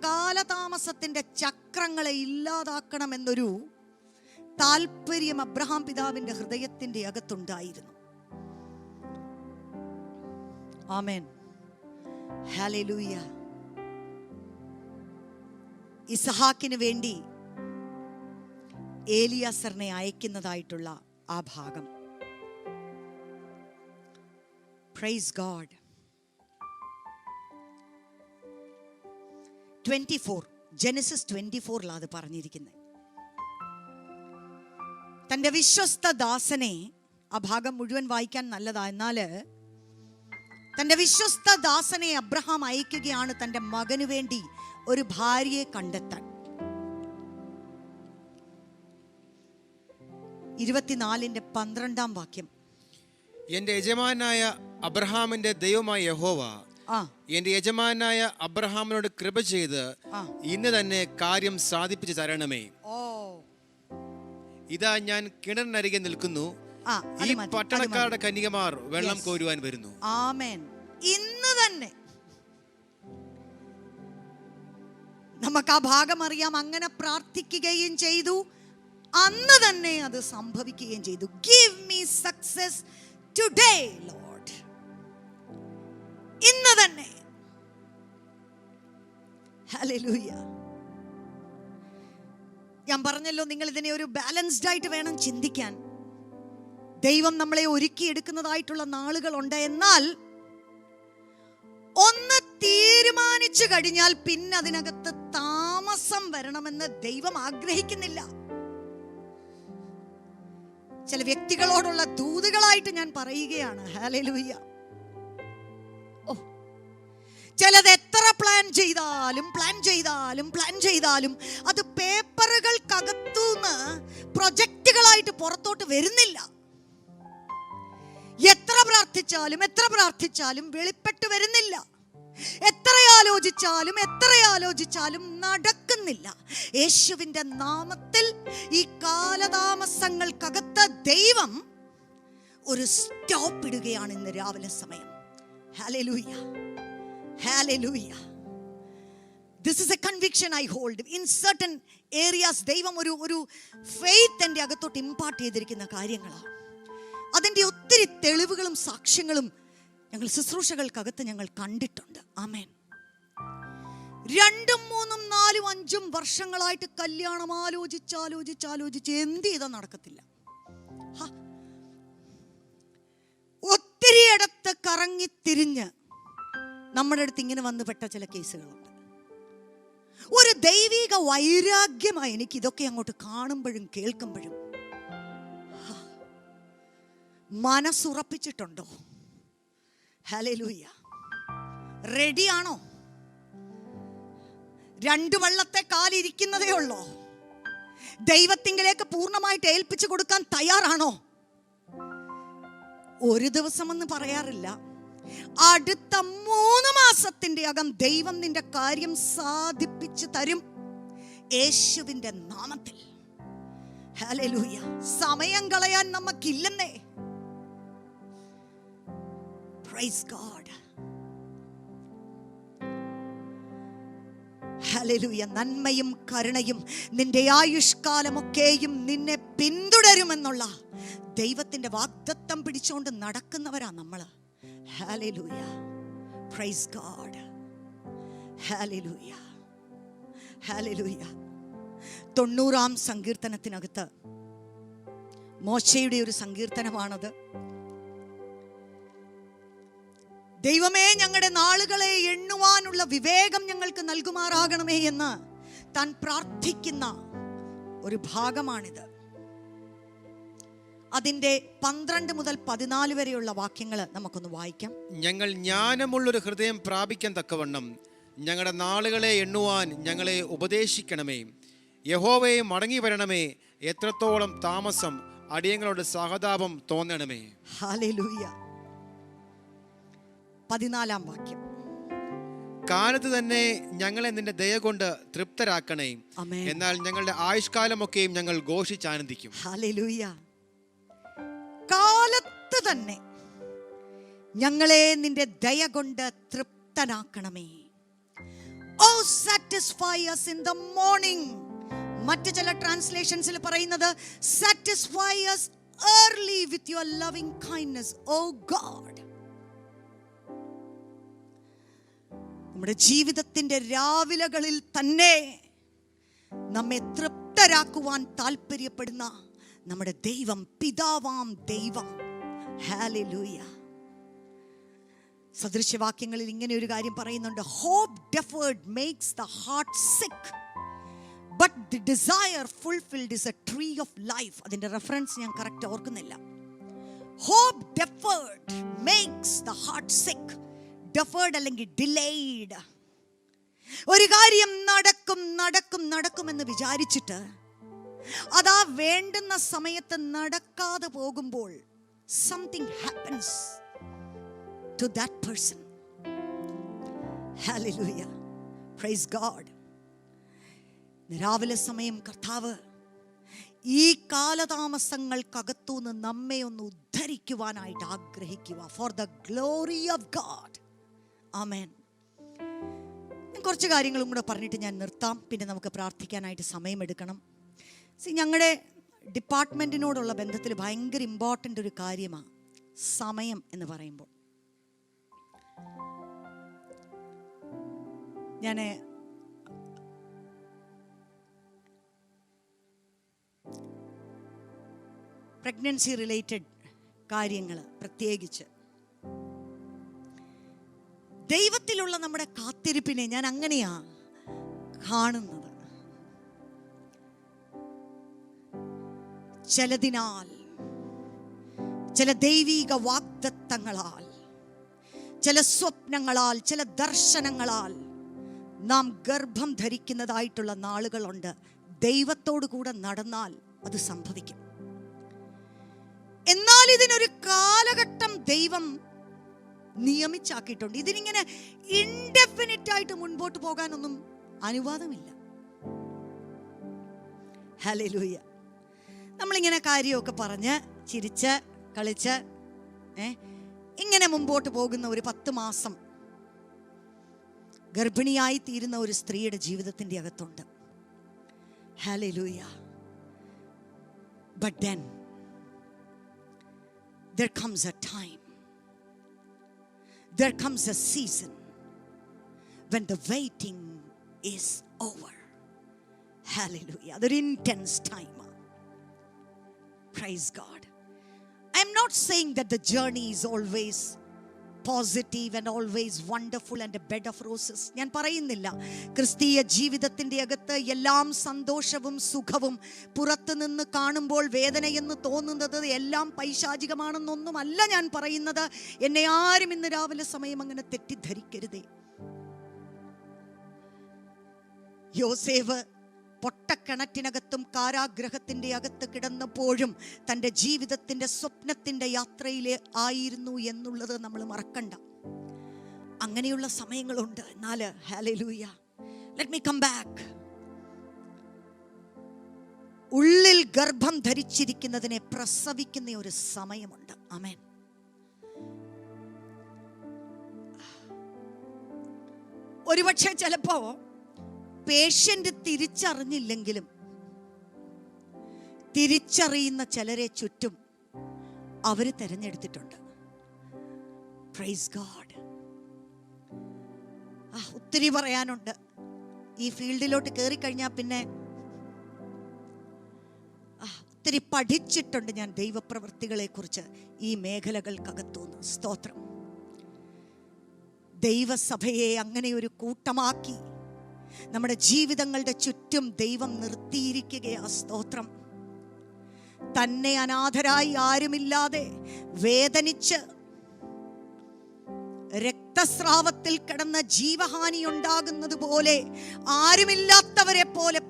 കാലതാമസത്തിന്റെ ചക്രങ്ങളെ ഇല്ലാതാക്കണമെന്നൊരു താല്പര്യം അബ്രഹാം പിതാവിന്റെ ഹൃദയത്തിന്റെ അകത്തുണ്ടായിരുന്നു. ആമേൻ, ഹല്ലേലൂയ. ഇസഹാക്കിന് വേണ്ടി ഏലിയാസറിനെ അയക്കുന്നതായിട്ടുള്ള ആ ഭാഗം. Praise God. 24 ജെനസിസ് 24 അത് പറഞ്ഞിരിക്കുന്നത്. തന്റെ വിശ്വസ്ത ദാസനെ, ആ ഭാഗം മുഴുവൻ വായിക്കാൻ നല്ലതാ, എന്നാല് തന്റെ വിശ്വസ്ത ദാസനെ അബ്രഹാം അയക്കുകയാണ് തന്റെ മകന് വേണ്ടി ഒരു ഭാര്യയെ കണ്ടെത്താൻ. 24:12 വാക്യം. എന്റെ യജമാനായ അബ്രഹാമിന്റെ ദൈവമായ യഹോവ എന്റെ യജമാനായ അബ്രഹാമിനോട് കൃപ ചെയ്ത് ഇന്ന് തന്നെ കാര്യം സാധിപ്പിച്ചു തരണമേ. ഇതാ ഞാൻ കിണറിനരികെ നിൽക്കുന്നു, ഈ പട്ടണക്കാരുടെ കന്യകമാർ വെള്ളം കോരുവാൻ വരുന്നു. ആമേൻ. ഇന്ന് തന്നെ നമുക്ക് ആ ഭാഗം അറിയാം. അങ്ങനെ പ്രാർത്ഥിക്കുകയും ചെയ്തു, അന്ന് തന്നെ അത് സംഭവിക്കുകയും ചെയ്തു. Give me success today Lord. ഇന്ന് തന്നെ. ഹല്ലേലൂയ. ഞാൻ പറഞ്ഞല്ലോ, നിങ്ങൾ ഇതിനെ ഒരു ബാലൻസ്ഡ് ആയിട്ട് വേണം ചിന്തിക്കാൻ. ദൈവം നമ്മളെ ഒരുക്കിയെടുക്കുന്നതായിട്ടുള്ള നാളുകളുണ്ട്. എന്നാൽ ഒന്ന് തീരുമാനിച്ചു കഴിഞ്ഞാൽ പിന്നെ അതിനകത്ത് താമസം വരണമെന്ന് ദൈവം ആഗ്രഹിക്കുന്നില്ല. ചില വ്യക്തികളോടുള്ള ദൂതുകളായിട്ട് ഞാൻ പറയുകയാണ്. ഹല്ലേലൂയ. ചിലത് എത്ര പ്ലാൻ ചെയ്താലും അത് പേപ്പറുകൾക്കകത്തുനിന്ന് പ്രൊജക്റ്റുകളായിട്ട് പുറത്തോട്ട് വരുന്നില്ല. എത്ര പ്രാർത്ഥിച്ചാലും വെളിപ്പെട്ട് വരുന്നില്ല. എത്ര ആലോചിച്ചാലും നടക്കുന്നില്ല. യേശുവിന്റെ നാമത്തിൽ ഈ കാലതാമസങ്ങൾക്കകത്ത് ദൈവം ഒരു സ്റ്റോപ്പ് ഇടുകയാണ് ഇന്ന് രാവിലെ സമയം. Hallelujah, hallelujah. This is a conviction I hold. In certain areas ദൈവം ഒരു ഫെയ്ത്ത് എൻ്റെ അകത്തോട്ട് ഇമ്പാർട്ട് ചെയ്തിരിക്കുന്ന കാര്യങ്ങളാണ്. അതിൻ്റെ ഒത്തിരി തെളിവുകളും സാക്ഷ്യങ്ങളും ഞങ്ങൾ ശുശ്രൂഷകൾക്കകത്ത് ഞങ്ങൾ കണ്ടിട്ടുണ്ട്. ആമേൻ. 2, 3, 4, 5 വർഷങ്ങളായിട്ട് കല്യാണം ആലോചിച്ച് എന്ത് ചെയ്താൽ നടക്കത്തില്ല. ഒത്തിരി ഇടത്ത് കറങ്ങിത്തിരിഞ്ഞ് നമ്മുടെ അടുത്ത് ഇങ്ങനെ വന്നുപെട്ട ചില കേസുകളുണ്ട്. ഒരു ദൈവിക വൈരാഗ്യമായി എനിക്ക് ഇതൊക്കെ അങ്ങോട്ട് കാണുമ്പോഴും കേൾക്കുമ്പോഴും. മനസ്സുറപ്പിച്ചിട്ടുണ്ടോ? ഹല്ലേലൂയ. റെഡിയാണോ? 2 വള്ളത്തെ കാലിരിക്കുന്നതേ ഉള്ളോ? ദൈവത്തിങ്കിലേക്ക് പൂർണ്ണമായിട്ട് ഏൽപ്പിച്ചു കൊടുക്കാൻ തയ്യാറാണോ? ഒരു ദിവസമെന്ന് പറയാറില്ല, അടുത്ത 3 മാസത്തിന്റെ അകം ദൈവം നിന്റെ കാര്യം സാധിപ്പിച്ചു തരും, യേശുവിന്റെ നാമത്തിൽ. ഹല്ലേലൂയ. സമയം കളയാൻ നമുക്കില്ലെന്നേ. Price God. ഹല്ലേലൂയ. നന്മയും കരുണയും നിന്റെ ആയുഷ്കാലമൊക്കെയും നിന്നെ പിന്തുടരുമെന്നുള്ള ദൈവത്തിന്റെ വാഗ്ദത്തം പിടിച്ചുകൊണ്ട് നടക്കുന്നവരാ നമ്മള്. Hallelujah. Praise God. Hallelujah, hallelujah. 90-ാം സങ്കീർത്തനത്തിനകത്ത് മോശയുടെ ഒരു സങ്കീർത്തനമാണത്. ദൈവമേ, ഞങ്ങളുടെ നാളുകളെ എണ്ണുവാനുള്ള വിവേകം ഞങ്ങൾക്ക് നൽകുമാറാകണമേ എന്ന് താൻ പ്രാർത്ഥിക്കുന്ന ഒരു ഭാഗമാണിത്. അതിന്റെ 12 മുതൽ 14 വരെയുള്ള വാക്യങ്ങൾ നമുക്കൊന്ന് വായിക്കാം. ഞങ്ങൾ ജ്ഞാനമുള്ളൊരു ഹൃദയം പ്രാപിക്കാൻ തക്കവണ്ണം ഞങ്ങളുടെ നാളുകളെ എണ്ണുവാൻ ഞങ്ങളെ ഉപദേശിക്കണമേ. യഹോവയെ മടങ്ങി വരണമേ. എത്രത്തോളം താമസം അടിയങ്ങളോട് സഹതാപം തോന്നണമേ. ഹല്ലേലൂയ. 14-ാം വാക്യം. കാലത്ത് തന്നെ ഞങ്ങളെ നിന്റെ ദയ കൊണ്ട് തൃപ്തരാക്കണേ. എന്നാൽ ഞങ്ങളുടെ ആയുഷ്കാലമൊക്കെയും ഞങ്ങൾ ഘോഷിച്ചാനന്ദിക്കും. ഹല്ലേലൂയ. കാലത്ത് തന്നെ ഞങ്ങളെ നിന്റെ ദയ കൊണ്ട് തൃപ്തനാക്കണമേ. Oh satisfy us in the morning. മറ്റു ചില ട്രാൻസ്ലേഷൻസിൽ പറയുന്നത് satisfy us early with your loving kindness, O God. നമ്മുടെ ജീവിതത്തിന്റെ രാവിലകളിൽ തന്നെ നമ്മെ തൃപ്തരാക്കുവാൻ താല്പര്യപ്പെടുന്ന നമ്മുടെ ദൈവം, പിതാവാം ദൈവം. ഹല്ലേലൂയ. സദൃശവാക്യങ്ങളിൽ ഇങ്ങനെ ഒരു കാര്യം പറയുന്നുണ്ട്: hope deferred makes the heart sick, but the desire fulfilled is a tree of life. അതിന്റെ റെഫറൻസ് ഞാൻ കറക്റ്റ് ഓർക്കുന്നില്ല. Hope deferred makes the heart sick. Deferred അല്ലെങ്കിൽ ഡിലേഡ്. ഒരു കാര്യം നടക്കും നടക്കും നടക്കുമെന്ന് വിചാരിച്ചിട്ട് അതാ വേണ്ടുന്ന സമയത്ത് നടക്കാതെ പോകുമ്പോൾ something happens to that person. Hallelujah. Praise God. രാവിലെ സമയം കർത്താവ് ഈ കാലതാമസങ്ങൾക്കകത്തുനിന്ന് നമ്മെ ഒന്ന് ഉദ്ധരിക്കുവാനായിട്ട് ആഗ്രഹിക്കുക. For the glory of God. Amen. കുറച്ച് കാര്യങ്ങളും കൂടെ പറഞ്ഞിട്ട് ഞാൻ നിർത്താം, പിന്നെ നമുക്ക് പ്രാർത്ഥിക്കാനായിട്ട് സമയമെടുക്കണം. ഞങ്ങളുടെ ഡിപ്പാർട്ട്മെൻറ്റിനോടുള്ള ബന്ധത്തിൽ ഭയങ്കര ഇമ്പോർട്ടൻ്റ് ഒരു കാര്യമാണ് സമയം എന്ന് പറയുമ്പോൾ. ഞാൻ പ്രഗ്നൻസി റിലേറ്റഡ് കാര്യങ്ങൾ പ്രത്യേകിച്ച് ദൈവത്തിലുള്ള നമ്മുടെ കാത്തിരിപ്പിനെ ഞാൻ അങ്ങനെയാ കാണുന്നത്. ചിലതിനാൽ, ചില ദൈവിക വാഗ്ദത്തങ്ങളാൽ, ചില സ്വപ്നങ്ങളാൽ, ചില ദർശനങ്ങളാൽ നാം ഗർഭം ധരിക്കുന്നതായിട്ടുള്ള നാളുകളുണ്ട്. ദൈവത്തോടു കൂടെ നടന്നാൽ അത് സംഭവിക്കും. എന്നാൽ ഇതിനൊരു കാലഘട്ടം ദൈവം നിയമിച്ചാക്കിയിട്ടുണ്ട്. ഇതിനിങ്ങനെ ഇൻഡെഫിനിറ്റ് ആയിട്ട് മുൻപോട്ട് പോകാനൊന്നും അനുവാദമില്ല. ഹല്ലേലൂയ. നമ്മളിങ്ങനെ കാര്യമൊക്കെ പറഞ്ഞ് ചിരിച്ച് കളിച്ച് ഇങ്ങനെ മുമ്പോട്ട് പോകുന്ന ഒരു 10 മാസം ഗർഭിണിയായി തീരുന്ന ഒരു സ്ത്രീയുടെ ജീവിതത്തിൻ്റെ അകത്തുണ്ട്. Hallelujah. But then there comes a time, there comes a season when the waiting is over. Hallelujah. Athor intense time. Praise God. I am not saying that the journey is always positive and always wonderful and a bed of roses. ഞാൻ പറയുന്നില്ല ക്രിസ്തീയ ജീവിതത്തിൻ്റെ അകത്ത് എല്ലാം സന്തോഷവും സുഖവും പുറത്തു നിന്ന് കാണുമ്പോൾ വേദനയെന്ന് തോന്നുന്നത് എല്ലാം പൈശാചികമാണെന്നൊന്നുമല്ല ഞാൻ പറയുന്നത്. എന്നെ ആരും ഇന്ന് രാവിലെ സമയം അങ്ങനെ തെറ്റിദ്ധരിക്കരുതേ. യോസേഫ് പൊട്ടക്കിണറ്റിനകത്തും കാരാഗ്രഹത്തിൻ്റെ അകത്ത് കിടന്നപ്പോഴും തൻ്റെ ജീവിതത്തിൻ്റെ സ്വപ്നത്തിൻ്റെ യാത്രയിൽ ആയിരുന്നു എന്നുള്ളത് നമ്മൾ മറക്കണ്ട. അങ്ങനെയുള്ള സമയങ്ങളുണ്ട്. എന്നാൽ hallelujah, let me come back. ഉള്ളിൽ ഗർഭം ധരിച്ചിരിക്കുന്നതിനെ പ്രസവിക്കുന്ന ഒരു സമയമുണ്ട്. ആമേൻ. ഒരുപക്ഷെ ചിലപ്പോ പേഷ്യന്റ് തിരിച്ചറിഞ്ഞില്ലെങ്കിലും തിരിച്ചറിയുന്ന ചിലരെ ചുറ്റും അവർ തിരഞ്ഞെടുത്തിട്ടുണ്ട്. Praise God. ഒത്തിരി പറയാനുണ്ട്. ഈ ഫീൽഡിലോട്ട് കയറി കഴിഞ്ഞാൽ പിന്നെ ഒത്തിരി പഠിച്ചിട്ടുണ്ട് ഞാൻ ദൈവപ്രവൃത്തികളെ കുറിച്ച് ഈ മേഖലകൾക്കകത്തുനിന്ന്. സ്തോത്രം. ദൈവസഭയെ അങ്ങനെ ഒരു കൂട്ടമാക്കി നമ്മുടെ ജീവിതങ്ങളുടെ ചുറ്റും ദൈവം നിർത്തിയിരിക്കുകയാ. സ്തോത്രം. തന്നെ അനാഥരായി ആരുമില്ലാതെ വേദനിച്ച് രക്തസ്രാവത്തിൽ കിടന്ന ജീവഹാനി ഉണ്ടാകുന്നത് പോലെ ആരുമില്ലാത്തവരെ പോലെ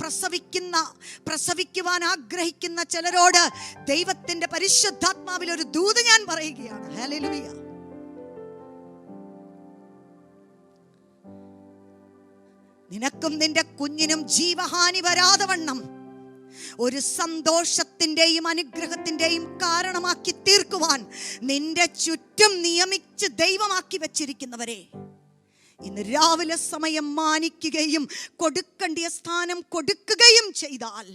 പ്രസവിക്കുവാൻ ആഗ്രഹിക്കുന്ന ചിലരോട് ദൈവത്തിന്റെ പരിശുദ്ധാത്മാവിൽ ഒരു ദൂത് ഞാൻ പറയുകയാണ്. ഹല്ലേലൂയ. നിനക്കും നിന്റെ കുഞ്ഞിനും ജീവഹാനി വരാതെ വണ്ണം ഒരു സന്തോഷത്തിൻ്റെയും അനുഗ്രഹത്തിൻ്റെയും കാരണമാക്കി തീർക്കുവാൻ നിന്റെ ചുറ്റും നിയമിച്ച് ദൈവമാക്കി വെച്ചിരിക്കുന്നവരെ ഇന്ന് രാവിലെ സമയം മാനിക്കുകയും കൊടുക്കേണ്ടിയ സ്ഥാനം കൊടുക്കുകയും ചെയ്താൽ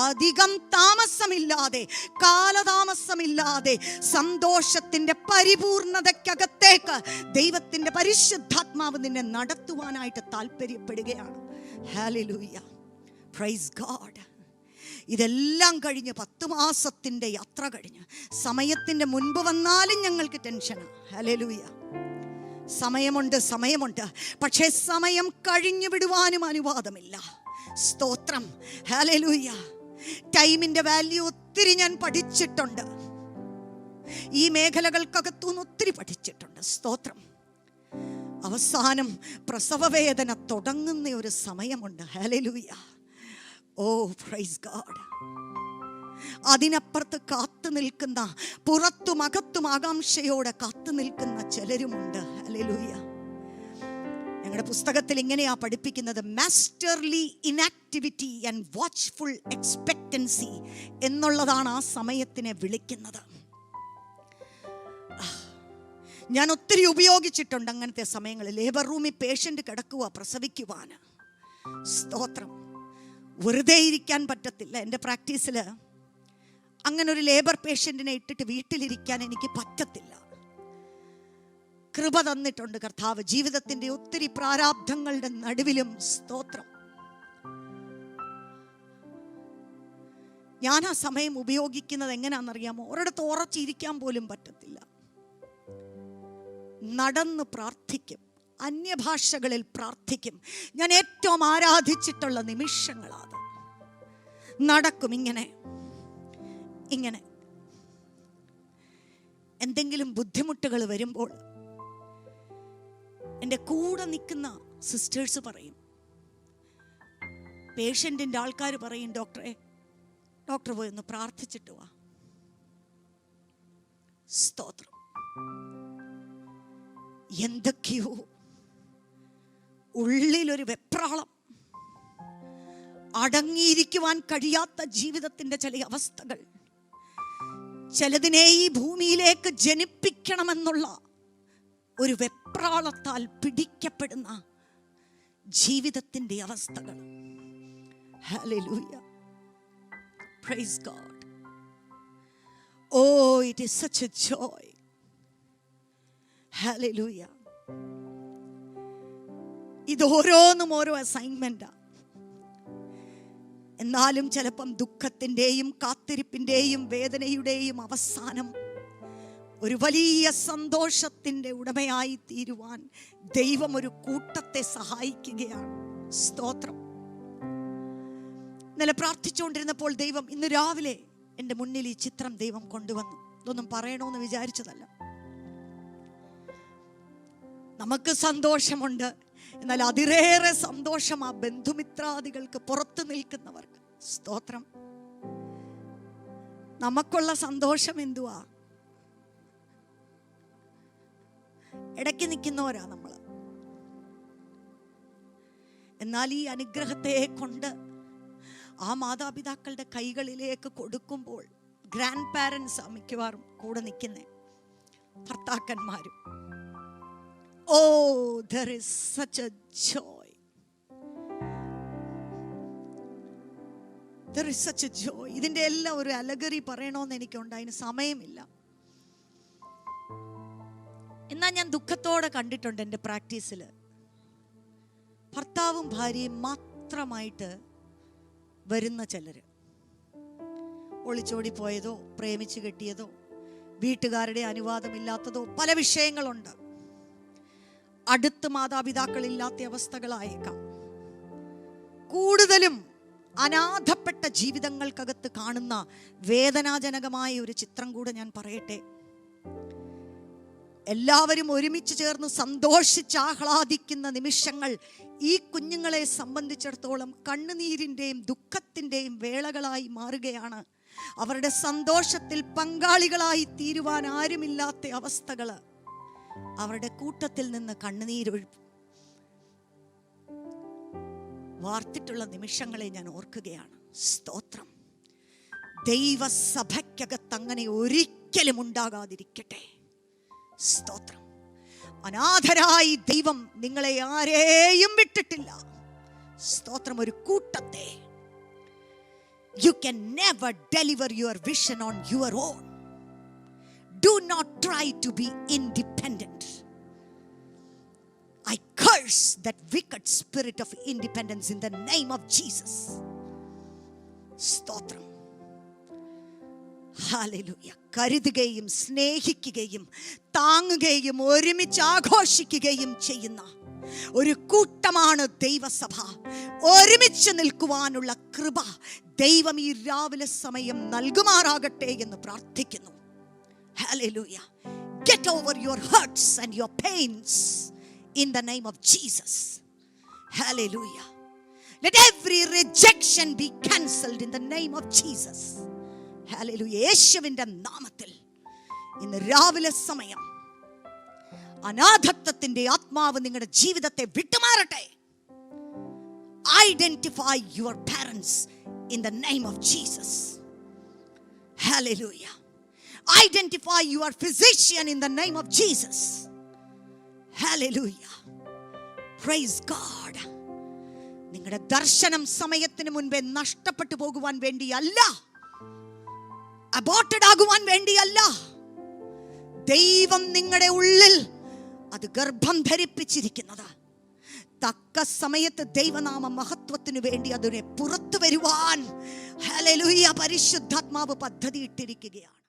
അധികം താമസമില്ലാതെ, കാലതാമസമില്ലാതെ സന്തോഷത്തിന്റെ പരിപൂർണതയ്ക്കകത്തേക്ക് ദൈവത്തിന്റെ പരിശുദ്ധാത്മാവ് നിന്നെ നടത്തുവാനായിട്ട് താല്പര്യപ്പെടുകയാണ്. Hallelujah, praise God. ഇതെല്ലാം കഴിഞ്ഞ് 10 മാസത്തിൻ്റെ യാത്ര കഴിഞ്ഞ് സമയത്തിൻ്റെ മുൻപ് വന്നാലും ഞങ്ങൾക്ക് ടെൻഷനാണ്. ഹല്ലേലൂയ. സമയമുണ്ട്, പക്ഷേ സമയം കഴിഞ്ഞു വിടുവാനും അനുവാദമില്ല. സ്തോത്രം, ഹല്ലേലൂയ. ടൈമിൻ്റെ വാല്യൂ ഒത്തിരി ഞാൻ പഠിച്ചിട്ടുണ്ട്. ഈ മേഖലകൾക്കകത്തുനിന്ന് ഒത്തിരി പഠിച്ചിട്ടുണ്ട്. സ്തോത്രം. അവസാനം പ്രസവവേദന തുടങ്ങുന്ന ഒരു സമയമുണ്ട്. ഹല്ലേലൂയ. ഓ പ്രൈസ് ഗോഡ്. അതിനപ്പുറത്ത് കാത്തു നിൽക്കുന്ന, പുറത്തും അകത്തും ആകാംക്ഷയോടെ കാത്തു നിൽക്കുന്ന ചിലരുമുണ്ട്. ഹല്ലേലൂയ. ഞങ്ങളുടെ പുസ്തകത്തിൽ ഇങ്ങനെയാ പഠിപ്പിക്കുന്നത്, മാസ്റ്റർലി ഇനാക്ടിവിറ്റി ആൻഡ് വാച്ച്ഫുൾ എക്സ്പെക്റ്റൻസി എന്നുള്ളതാണ് ആ സമയത്തിനെ വിളിക്കുന്നത്. ഞാൻ ഒത്തിരി ഉപയോഗിച്ചിട്ടുണ്ട് അങ്ങനത്തെ സമയങ്ങളിൽ. ലേബർ റൂമിൽ പേഷ്യൻ്റ് കിടക്കുക പ്രസവിക്കുവാൻ. സ്തോത്രം. വെറുതെ ഇരിക്കാൻ പറ്റത്തില്ല. എൻ്റെ പ്രാക്ടീസിൽ അങ്ങനെ ഒരു ലേബർ പേഷ്യൻറ്റിനെ ഇട്ടിട്ട് വീട്ടിലിരിക്കാൻ എനിക്ക് പറ്റത്തില്ല. കൃപ തന്നിട്ടുണ്ട് കർത്താവ് ജീവിതത്തിൻ്റെ ഒത്തിരി പ്രാരാബ്ധങ്ങളുടെ നടുവിലും. സ്തോത്രം. ഞാൻ ആ സമയം ഉപയോഗിക്കുന്നത് എങ്ങനെയാണെന്നറിയാമോ? ഒരിടത്ത് ഉറച്ചിരിക്കാൻ പോലും പറ്റത്തില്ല. നടന്ന് പ്രാർത്ഥിക്കും, അന്യഭാഷകളിൽ പ്രാർത്ഥിക്കും. ഞാൻ ഏറ്റവും ആരാധിച്ചിട്ടുള്ള നിമിഷങ്ങളാണ്. നടക്കും ഇങ്ങനെ. എന്തെങ്കിലും ബുദ്ധിമുട്ടുകൾ വരുമ്പോൾ എൻ്റെ കൂടെ നിൽക്കുന്ന സിസ്റ്റേഴ്സ് പറയും, പേഷ്യൻറ്റിൻ്റെ ആൾക്കാർ പറയും, ഡോക്ടർ പോയി ഒന്ന് പ്രാർത്ഥിച്ചിട്ട് വാ. സ്തോത്രം. എന്തൊക്കെയോ ഉള്ളിലൊരു വെപ്രാളം, അടങ്ങിയിരിക്കുവാൻ കഴിയാത്ത ജീവിതത്തിൻ്റെ ചില അവസ്ഥകൾ, ചിലതിനെ ഈ ഭൂമിയിലേക്ക് ജനിപ്പിക്കണമെന്നുള്ള ഒരു വെപ്രാളത്താൽ പിടിക്കപ്പെടുന്ന ജീവിതത്തിൻ്റെ അവസ്ഥകൾ. Hallelujah, praise God. Oh, it is such a joy. Hallelujah. ഇത് ഓരോന്നും ഓരോ അസൈൻമെന്റാ. എന്നാലും ചിലപ്പം ദുഃഖത്തിൻ്റെയും കാത്തിരിപ്പിൻ്റെയും വേദനയുടെയും അവസാനം ഒരു വലിയ സന്തോഷത്തിൻ്റെ ഉടമയായി തീരുവാൻ ദൈവം ഒരു കൂട്ടത്തെ സഹായിക്കുകയാണ്. സ്തോത്രം. ഇന്നലെ പ്രാർത്ഥിച്ചുകൊണ്ടിരുന്നപ്പോൾ ദൈവം ഇന്ന് രാവിലെ എൻ്റെ മുന്നിൽ ഈ ചിത്രം ദൈവം കൊണ്ടുവന്നു. ഇതൊന്നും പറയണമെന്ന് വിചാരിച്ചതല്ല. നമുക്ക് സന്തോഷമുണ്ട്, എന്നാൽ അതിലേറെ സന്തോഷം ആ ബന്ധുമിത്രാദികൾക്ക്, പുറത്തു നിൽക്കുന്നവർക്ക്. സ്തോത്രം. നമുക്കുള്ള സന്തോഷം എന്തുവാ? ഇടയ്ക്ക് നിൽക്കുന്നവരാ നമ്മൾ. എന്നാൽ ഈ അനുഗ്രഹത്തെ കൊണ്ട് ആ മാതാപിതാക്കളുടെ കൈകളിലേക്ക് കൊടുക്കുമ്പോൾ ഗ്രാൻഡ് പാരൻസ് മിക്കവാറും കൂടെ നിൽക്കുന്നേ, ഭർത്താക്കന്മാരും. Oh, there is such a joy. There is such a joy. ഇതിൻ്റെ എല്ലാം ഒരു അലഗറി പറയണമെന്ന് എനിക്കുണ്ട്, അതിന് സമയമില്ല. എന്നാൽ ഞാൻ ദുഃഖത്തോടെ കണ്ടിട്ടുണ്ട് എൻ്റെ പ്രാക്ടീസിൽ, ഭർത്താവും ഭാര്യയും മാത്രമായിട്ട് വരുന്ന ചിലർ, ഒളിച്ചോടി പോയതോ പ്രേമിച്ച് കെട്ടിയതോ വീട്ടുകാരുടെ അനുവാദമില്ലാത്തതോ പല വിഷയങ്ങളുണ്ട്. അടുത്ത് മാതാപിതാക്കളില്ലാത്ത അവസ്ഥകളായേക്കാം. കൂടുതലും അനാഥപ്പെട്ട ജീവിതങ്ങൾക്കകത്ത് കാണുന്ന വേദനാജനകമായ ഒരു ചിത്രം കൂടെ ഞാൻ പറയട്ടെ. എല്ലാവരും ഒരുമിച്ച് ചേർന്ന് സന്തോഷിച്ച് ആഹ്ലാദിക്കുന്ന നിമിഷങ്ങൾ ഈ കുഞ്ഞുങ്ങളെ സംബന്ധിച്ചിടത്തോളം കണ്ണുനീരിൻ്റെയും ദുഃഖത്തിൻ്റെയും വേളകളായി മാറുകയാണ്. അവരുടെ സന്തോഷത്തിൽ പങ്കാളികളായി തീരുവാൻ ആരുമില്ലാത്ത അവസ്ഥകൾ, അവരുടെ കൂട്ടത്തിൽ നിന്ന് കണ്ണുനീരൊഴുപ്പും വാർത്തിട്ടുള്ള നിമിഷങ്ങളെ ഞാൻ ഓർക്കുകയാണ്. സ്തോത്രം. ദൈവസഭയ്ക്കകത്ത് അങ്ങനെ ഒരിക്കലും ഉണ്ടാകാതിരിക്കട്ടെ. സ്തോത്രം. അനാഥരായി ദൈവം നിങ്ങളെ ആരെയും വിട്ടിട്ടില്ല. സ്തോത്രം. ഒരു കൂട്ടത്തെ. You can never deliver your vision on your own. Do not try to be independent. I curse that wicked spirit of independence in the name of Jesus. സ്തോത്രം. ഹല്ലേലൂയ. കരുതുകയും സ്നേഹിക്കുകയും താങ്ങുകയും ഒരുമിച്ച് ആഘോഷിക്കുകയും ചെയ്യുന്ന ഒരു കൂട്ടമാണ് ദൈവസഭ. ഒരുമിച്ച് നിൽക്കുവാനുള്ള കൃപ ദൈവം ഈ രാവിലെ സമയം നൽകുമാറാകട്ടെ എന്ന് പ്രാർത്ഥിക്കുന്നു. Hallelujah. Get over your hurts and your pains in the name of Jesus. Hallelujah. Let every rejection be cancelled in the name of Jesus. Hallelujah. യേശുവിന്റെ നാമത്തിൽ ഇന്ന് രാവിലെ സമയം അനാഥത്വത്തിന്റെ ആത്മാവ് നിങ്ങളുടെ ജീവിതത്തെ വിട്ടുമാറട്ടെ. Identify your parents in the name of Jesus. Hallelujah. Identify your physician in the name of Jesus. Hallelujah. Praise God. നിങ്ങളുടെ ദർശനം സമയത്തിന് മുൻപേ നഷ്ടപ്പെട്ടു പോകുവാൻ വേണ്ടിയല്ല, അബോർട്ടഡ് ആകുവാൻ വേണ്ടിയല്ല. ദൈവം നിങ്ങളുടെ ഉള്ളിൽ അത് ഗർഭം ധരിപ്പിച്ചിരിക്കുന്നത് തക്ക സമയത്ത് ദൈവനാമ മഹത്വത്തിനു വേണ്ടി അതിനെ പുറത്തു വരുവാൻ ഹല്ലേലൂയ പരിശുദ്ധാത്മാവ് പദ്ധതി ഇട്ടിരിക്കുകയാണ്.